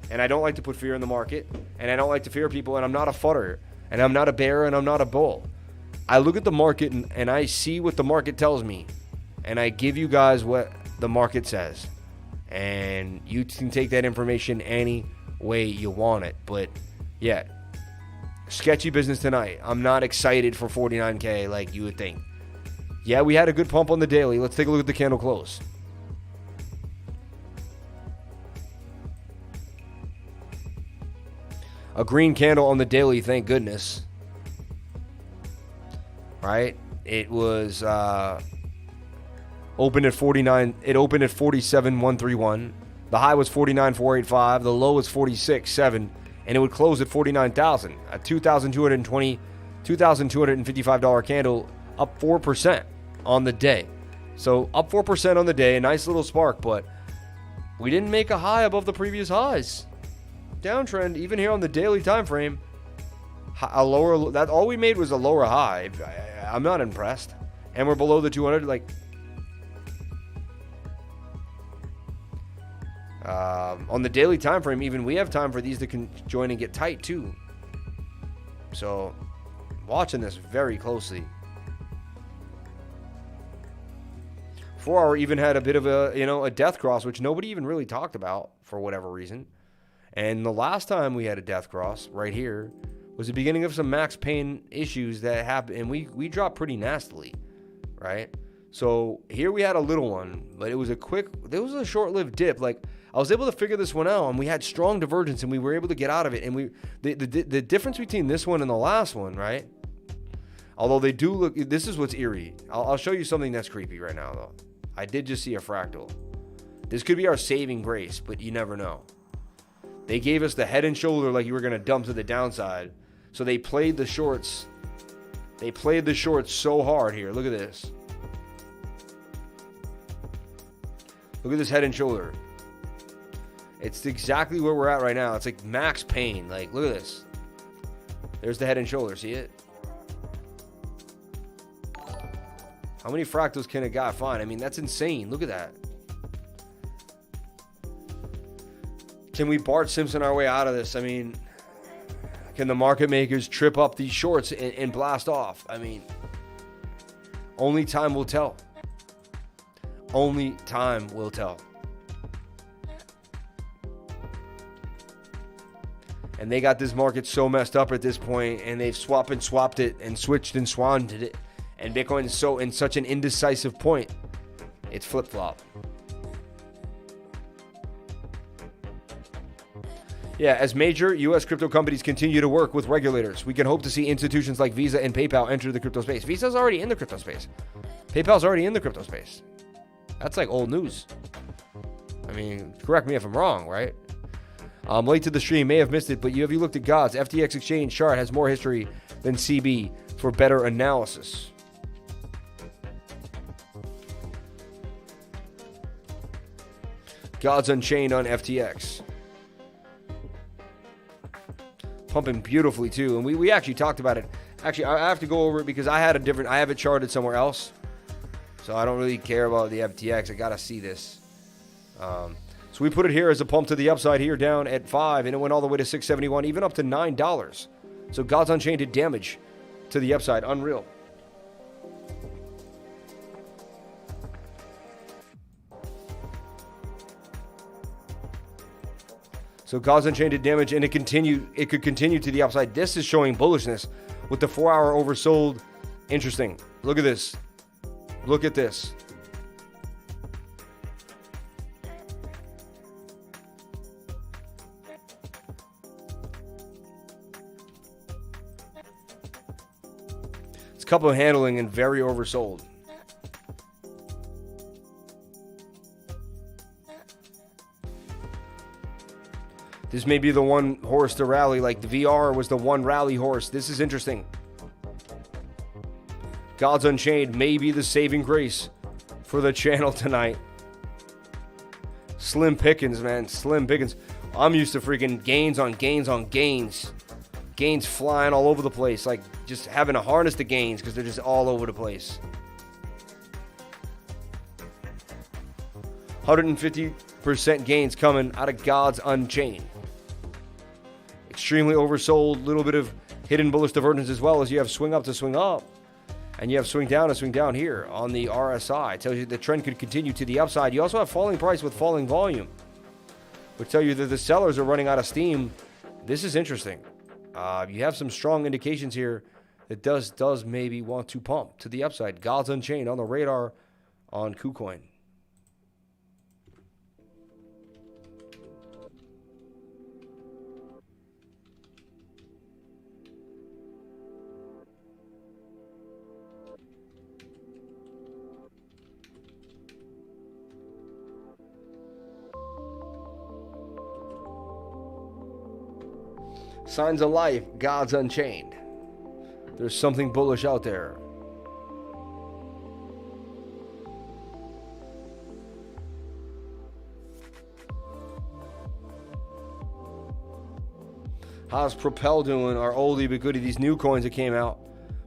And I don't like to put fear in the market, and I don't like to fear people, and I'm not a fudder, and I'm not a bear, and I'm not a bull. I look at the market, and I see what the market tells me, and I give you guys what the market says. And you can take that information any way you want it. But, yeah, sketchy business tonight. I'm not excited for 49K like you would think. Yeah, we had a good pump on the daily. Let's take a look at the candle close. A green candle on the daily, thank goodness. Right? It was opened at 49. It opened at 47,131. The high was 49,485. The low was 46,7, and it would close at 49,000. A $2,255 candle, up 4% on the day. So up 4% on the day, a nice little spark, but we didn't make a high above the previous highs. Downtrend, even here on the daily time frame, a lower, that all we made was a lower high. I'm not impressed. And we're below the 200. Like, on the daily time frame, even we have time for these to join and get tight too. So, watching this very closely. 4 hour even had a bit of a death cross, which nobody even really talked about for whatever reason. And the last time we had a death cross right here was the beginning of some max pain issues that happened, and we dropped pretty nastily, right? So here we had a little one, but it was a short-lived dip. Like, I was able to figure this one out, and we had strong divergence, and we were able to get out of it. And the difference between this one and the last one, right? Although they do look, this is what's eerie. I'll show you something that's creepy right now, though. I did just see a fractal. This could be our saving grace, but you never know. They gave us the head and shoulder like you were going to dump to the downside. So they played the shorts. They played the shorts so hard here. Look at this. Look at this head and shoulder. It's exactly where we're at right now. It's like max pain. Like, look at this. There's the head and shoulder. See it? How many fractals can a guy find? I mean, that's insane. Look at that. Can we Bart Simpson our way out of this? I mean, can the market makers trip up these shorts and blast off? I mean, only time will tell. Only time will tell. And they got this market so messed up at this point, and they've swapped it and switched and swanned it. And Bitcoin is so in such an indecisive point. It's flip-flop. Yeah, as major U.S. crypto companies continue to work with regulators, we can hope to see institutions like Visa and PayPal enter the crypto space. Visa's already in the crypto space. PayPal's already in the crypto space. That's like old news. I mean, correct me if I'm wrong, right? I'm late to the stream, may have missed it, but have you looked at God's FTX exchange chart has more history than CB for better analysis. God's Unchained on FTX. Pumping beautifully too, and we actually talked about it. Actually, I have to go over it because I have it charted somewhere else, so I don't really care about the FTX. I gotta see this. So we put it here as a pump to the upside here, down at 5, and it went all the way to 671, even up to $9. So God's Unchained did damage to the upside. Unreal. So God's Unchained did damage, and it could continue to the upside. This is showing bullishness with the 4-hour oversold. Interesting. Look at this. Look at this. It's a couple of handling and very oversold. This may be the one horse to rally, like the VR was the one rally horse. This is interesting. God's Unchained may be the saving grace for the channel tonight. Slim pickings, man. Slim pickings. I'm used to freaking gains on gains on gains. Gains flying all over the place. Like just having to harness the gains because they're just all over the place. 150% gains coming out of God's Unchained. Extremely oversold, little bit of hidden bullish divergence as well, as you have swing up to swing up, and you have swing down to swing down here on the RSI. It tells you the trend could continue to the upside. You also have falling price with falling volume, which tell you that the sellers are running out of steam. This is interesting. You have some strong indications here that does maybe want to pump to the upside. God's Unchained on the radar on KuCoin. Signs of life, God's Unchained. There's something bullish out there. How's Propel doing? Our oldie but goodie, these new coins that came out.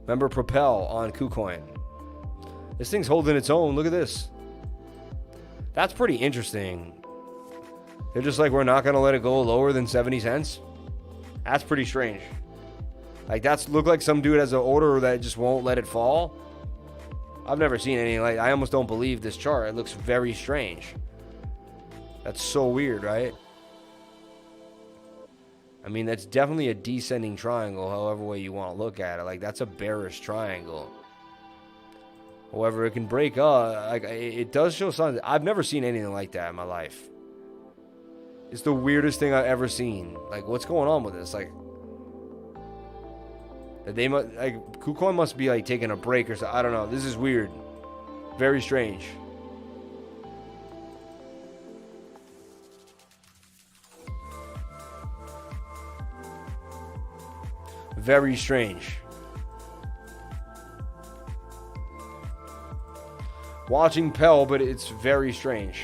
Remember Propel on KuCoin? This thing's holding its own. Look at this. That's pretty interesting. They're just like, we're not going to let it go lower than 70 cents. That's pretty strange. Like, that's look like some dude has an order that just won't let it fall. I've never seen any, like, I almost don't believe this chart. It looks very strange. That's so weird, right? I mean, that's definitely a descending triangle, however way you want to look at it. Like, that's a bearish triangle. However, it can break up. Like, it does show signs. I've never seen anything like that in my life. It's the weirdest thing I've ever seen. Like, what's going on with this? Like, they must, like, KuCoin must be like taking a break or something. I don't know. This is weird. Very strange. Very strange. Watching Pell, but it's very strange.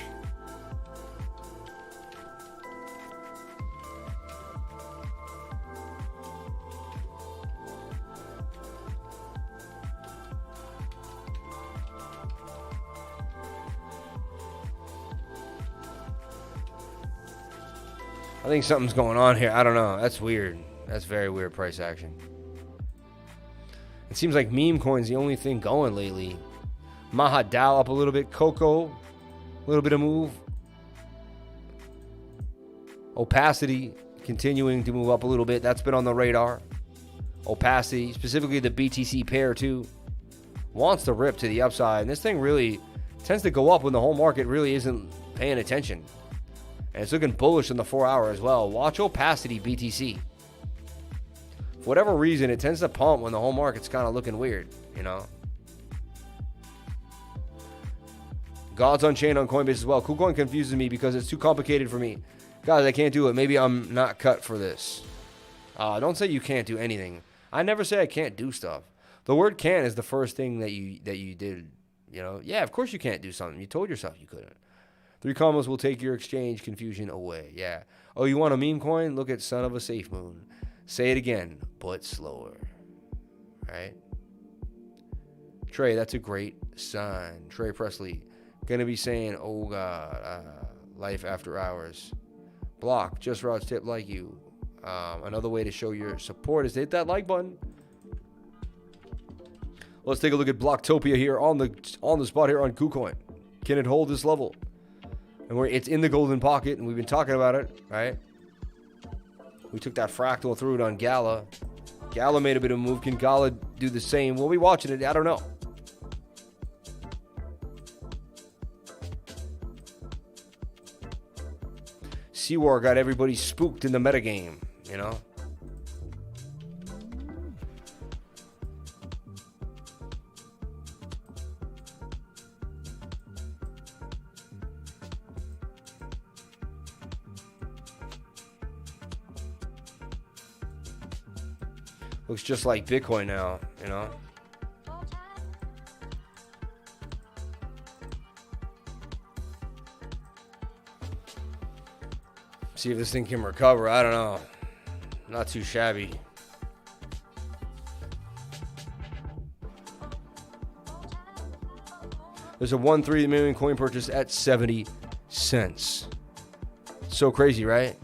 I think something's going on here. I don't know. That's weird. That's very weird price action. It seems like meme coin's the only thing going lately. Mahadal up a little bit. Coco, a little bit of move. Opacity continuing to move up a little bit. That's been on the radar. Opacity, specifically the BTC pair too, wants to rip to the upside. And this thing really tends to go up when the whole market really isn't paying attention. And it's looking bullish in the 4 hour as well. Watch opacity BTC. For whatever reason, it tends to pump when the whole market's kind of looking weird, you know. God's Unchained on Coinbase as well. KuCoin confuses me because it's too complicated for me. Guys, I can't do it. Maybe I'm not cut for this. Don't say you can't do anything. I never say I can't do stuff. The word "can" is the first thing that you did. You know, yeah, of course you can't do something. You told yourself you couldn't. 3 commas will take your exchange confusion away. Yeah. Oh, you want a meme coin? Look at Son of a Safe Moon. Say it again, but slower. Right? Trey, that's a great sign. Trey Presley. Gonna be saying, oh God, life after hours. BLOK, just Rod's tip like you. Another way to show your support is to hit that like button. Let's take a look at Blocktopia here on the spot here on KuCoin. Can it hold this level? And it's in the golden pocket, and we've been talking about it, right? We took that fractal through it on GALA. GALA made a bit of a move. Can GALA do the same? We'll be watching it. I don't know. CWAR got everybody spooked in the metagame, you know? Looks just like Bitcoin now, you know? See if this thing can recover. I don't know. Not too shabby. There's a 1.3 million coin purchase at 70 cents. So crazy, right?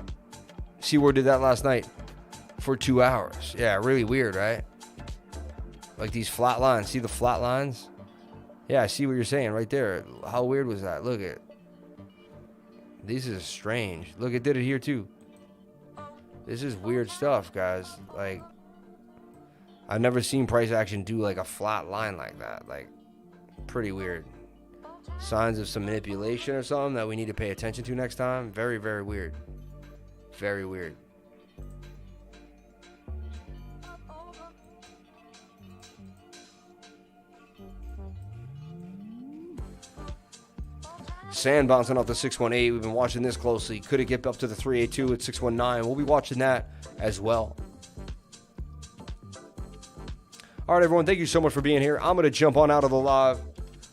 CWAR did that last night for 2 hours. Yeah, really weird, right? Like these flat lines. See the flat lines? Yeah, I see what you're saying right there. How weird was that? Look at. This is strange. Look, it did it here too. This is weird stuff, guys. Like, I've never seen price action do like a flat line like that. Like, pretty weird. Signs of some manipulation or something that we need to pay attention to next time. Very, very weird. Very weird. Sand bouncing off the 618. We've been watching this closely. Could it get up to the 382 at 619? We'll be watching that as well. All right, everyone. Thank you so much for being here. I'm going to jump on out of the live.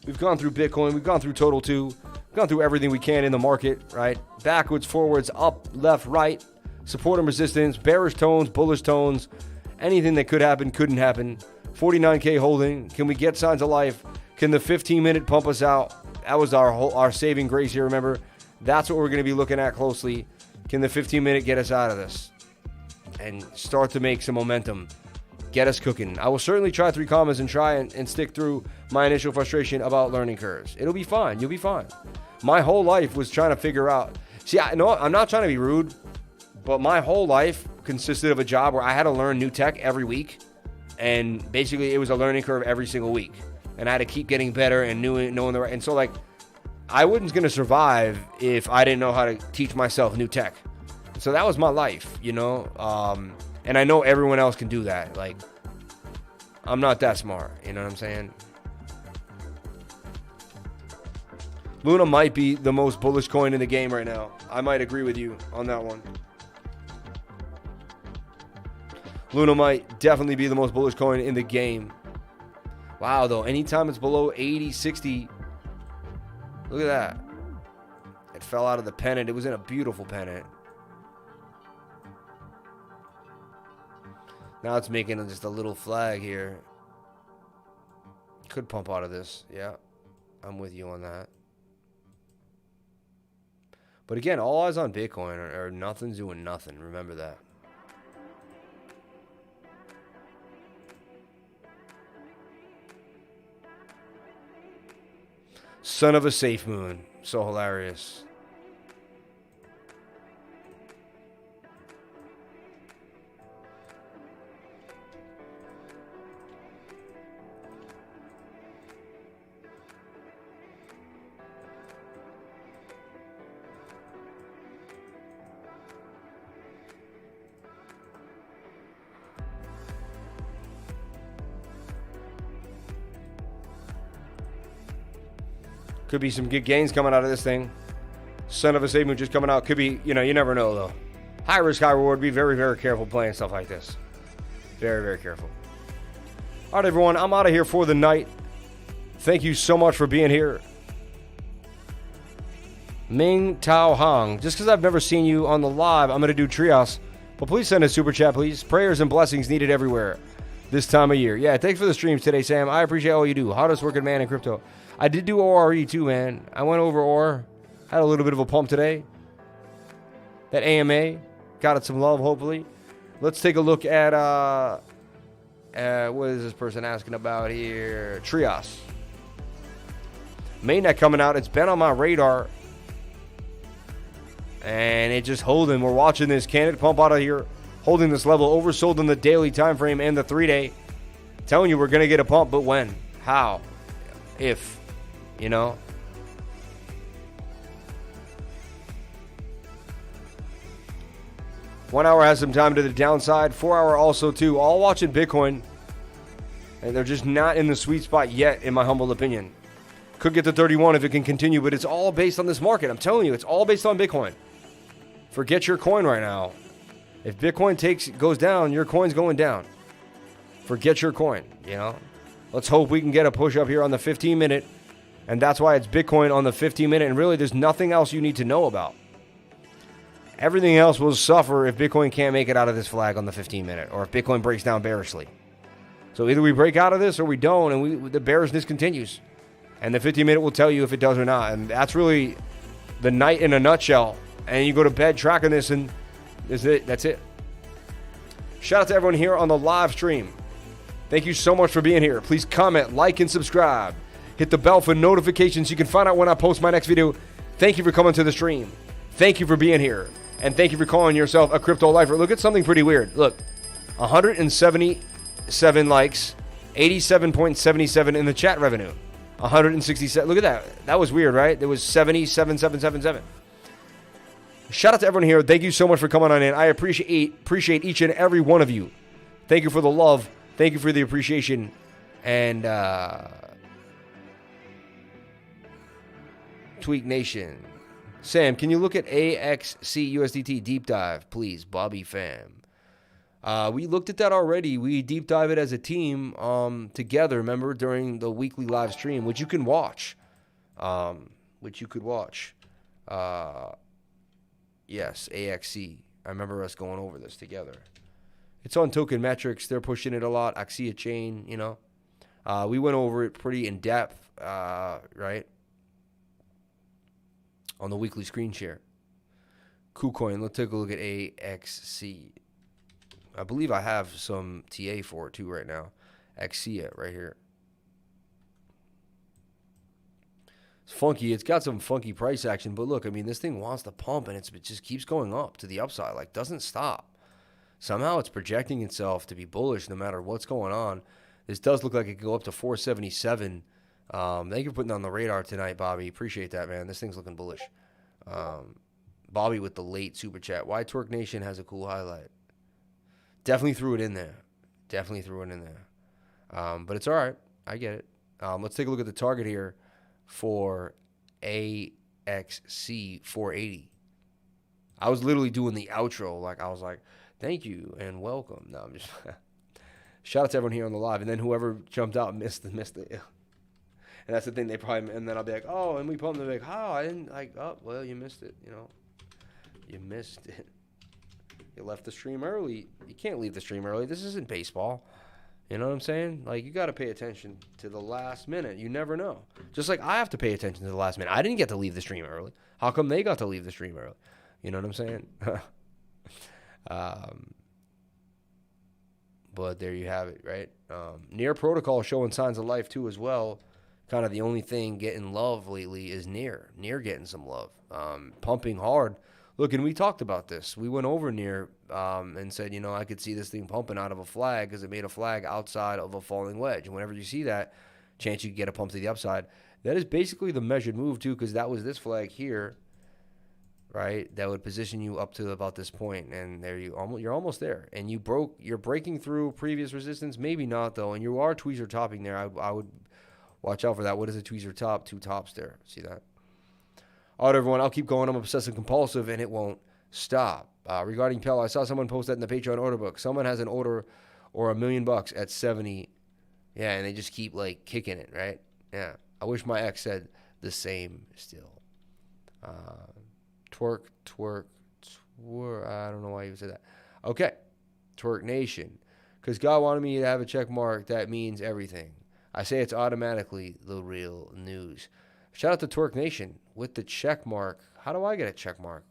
We've gone through Bitcoin. We've gone through Total 2. We've gone through everything we can in the market, right? Backwards, forwards, up, left, right. Support and resistance. Bearish tones, bullish tones. Anything that could happen, couldn't happen. 49K holding. Can we get signs of life? Can the 15-minute pump us out? That was our saving grace here, remember? That's what we're going to be looking at closely. Can the 15-minute get us out of this? And start to make some momentum. Get us cooking. I will certainly try 3 commas and try and stick through my initial frustration about learning curves. It'll be fine. You'll be fine. My whole life was trying to figure out. See, I know I'm not trying to be rude, but my whole life consisted of a job where I had to learn new tech every week. And basically, it was a learning curve every single week. And I had to keep getting better and knowing the right. And so, like, I wasn't going to survive if I didn't know how to teach myself new tech. So that was my life, you know. And I know everyone else can do that. Like, I'm not that smart. You know what I'm saying? Luna might be the most bullish coin in the game right now. I might agree with you on that one. Luna might definitely be the most bullish coin in the game. Wow, though, anytime it's below 80, 60, look at that. It fell out of the pennant. It was in a beautiful pennant. Now it's making just a little flag here. Could pump out of this. Yeah, I'm with you on that. But again, all eyes on Bitcoin or nothing's doing nothing. Remember that. Son of a safe moon. So hilarious. Could be some good gains coming out of this thing. Son of a safe moon just coming out. Could be, you never know, though. High risk, high reward. Be very, very careful playing stuff like this. Very, very careful. All right, everyone. I'm out of here for the night. Thank you so much for being here. Ming Tao Hong. Just because I've never seen you on the live, I'm going to do TRIAS. But please send a super chat, please. Prayers and blessings needed everywhere this time of year. Yeah, thanks for the streams today, Sam. I appreciate all you do. Hardest working man in crypto. I did do ORE too, man. I went over OR. Had a little bit of a pump today. That AMA. Got it some love, hopefully. Let's take a look at, what is this person asking about here? TRIAS. Mainnet coming out. It's been on my radar. And it just holding. We're watching this candidate pump out of here. Holding this level. Oversold in the daily time frame and the 3-day. Telling you we're going to get a pump, but when? How? If? 1 hour has some time to the downside. 4 hour also too. All watching Bitcoin. And they're just not in the sweet spot yet, in my humble opinion. Could get to 31 if it can continue, but it's all based on this market. I'm telling you, it's all based on Bitcoin. Forget your coin right now. If Bitcoin goes down, your coin's going down. Forget your coin, Let's hope we can get a push up here on the 15-minute. And that's why it's Bitcoin on the 15-minute. And really, there's nothing else you need to know about. Everything else will suffer if Bitcoin can't make it out of this flag on the 15-minute. Or if Bitcoin breaks down bearishly. So either we break out of this or we don't. And the bearishness continues. And the 15-minute will tell you if it does or not. And that's really the night in a nutshell. And you go to bed tracking this and that's it. Shout out to everyone here on the live stream. Thank you so much for being here. Please comment, like, and subscribe. Hit the bell for notifications so you can find out when I post my next video. Thank you for coming to the stream. Thank you for being here. And thank you for calling yourself a crypto lifer. Look at something pretty weird. Look, 177 likes, 87.77 in the chat revenue. 167. Look at that. That was weird, right? There was 77,777. Shout out to everyone here. Thank you so much for coming on in. I appreciate each and every one of you. Thank you for the love. Thank you for the appreciation. And Tweak Nation. Sam, can you look at AXC deep dive, please? Bobby fam. We looked at that already. We deep dive it as a team together, remember, during the weekly live stream, which you can watch. Yes, AXC. I remember us going over this together. It's on Token Metrics. They're pushing it a lot. Axia Chain, we went over it pretty in depth, right? On the weekly screen share. KuCoin. Let's take a look at AXC. I believe I have some TA for it too right now. Axia right here. It's funky. It's got some funky price action, but look, I mean, this thing wants to pump, and it just keeps going up to the upside, like doesn't stop. Somehow it's projecting itself to be bullish no matter what's going on. This does look like it could go up to 477. Thank you for putting on the radar tonight, Bobby. Appreciate that, man. This thing's looking bullish. Bobby with the late super chat. Why Twerk Nation has a cool highlight. Definitely threw it in there. But it's all right. I get it. Let's take a look at the target here for AXC 480. I was literally doing the outro. Like, I was like, thank you and welcome. No, I'm just... Shout out to everyone here on the live. And then whoever jumped out missed it. And that's the thing. They probably... And then I'll be like, oh, and we pumped. They're like, oh, I didn't... Like, oh, well, you missed it. You missed it. You left the stream early. You can't leave the stream early. This isn't baseball. You know what I'm saying? Like, you got to pay attention to the last minute. You never know. Just like I have to pay attention to the last minute. I didn't get to leave the stream early. How come they got to leave the stream early? You know what I'm saying? But there you have it, right? Near protocol showing signs of life too as well. Kind of the only thing getting love lately is near getting some love. Pumping hard. Look, and we talked about this. We went over near and said, you know, I could see this thing pumping out of a flag because it made a flag outside of a falling wedge. And whenever you see that, chance you get a pump to the upside. That is basically the measured move too, because that was this flag here, right? That would position you up to about this point, and there you're almost there. And you're breaking through previous resistance, maybe not though. And you are tweezer topping there. I would watch out for that. What is a tweezer top? Two tops there. See that? All right, everyone, I'll keep going. I'm obsessive compulsive, and it won't stop. Regarding Pell, I saw someone post that in the Patreon order book. Someone has an order or $1 million at 70. Yeah, and they just keep, like, kicking it, right? Yeah. I wish my ex said the same still. Twerk. I don't know why you said that. Okay. Twerk Nation. Because God wanted me to have a check mark, that means everything. I say it's automatically the real news. Shout out to Twerk Nation with the check mark. How do I get a check mark?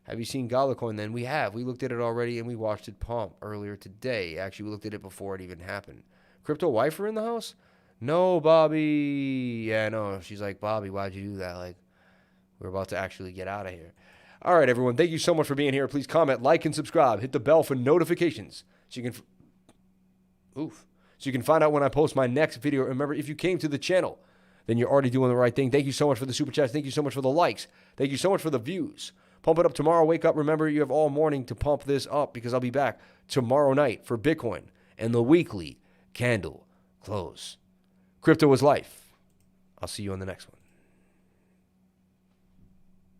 Have you seen GALA coin then? We have. We looked at it already and we watched it pump earlier today. Actually, we looked at it before it even happened. Crypto wifer in the house? No, Bobby. Yeah, no. She's like, Bobby, why'd you do that? Like, we're about to actually get out of here. All right, everyone. Thank you so much for being here. Please comment, like, and subscribe. Hit the bell for notifications so you can... So you can find out when I post my next video. Remember, if you came to the channel, then you're already doing the right thing. Thank you so much for the super chats. Thank you so much for the likes. Thank you so much for the views. Pump it up tomorrow. Wake up. Remember, you have all morning to pump this up because I'll be back tomorrow night for Bitcoin and the weekly candle close. Crypto is life. I'll see you on the next one.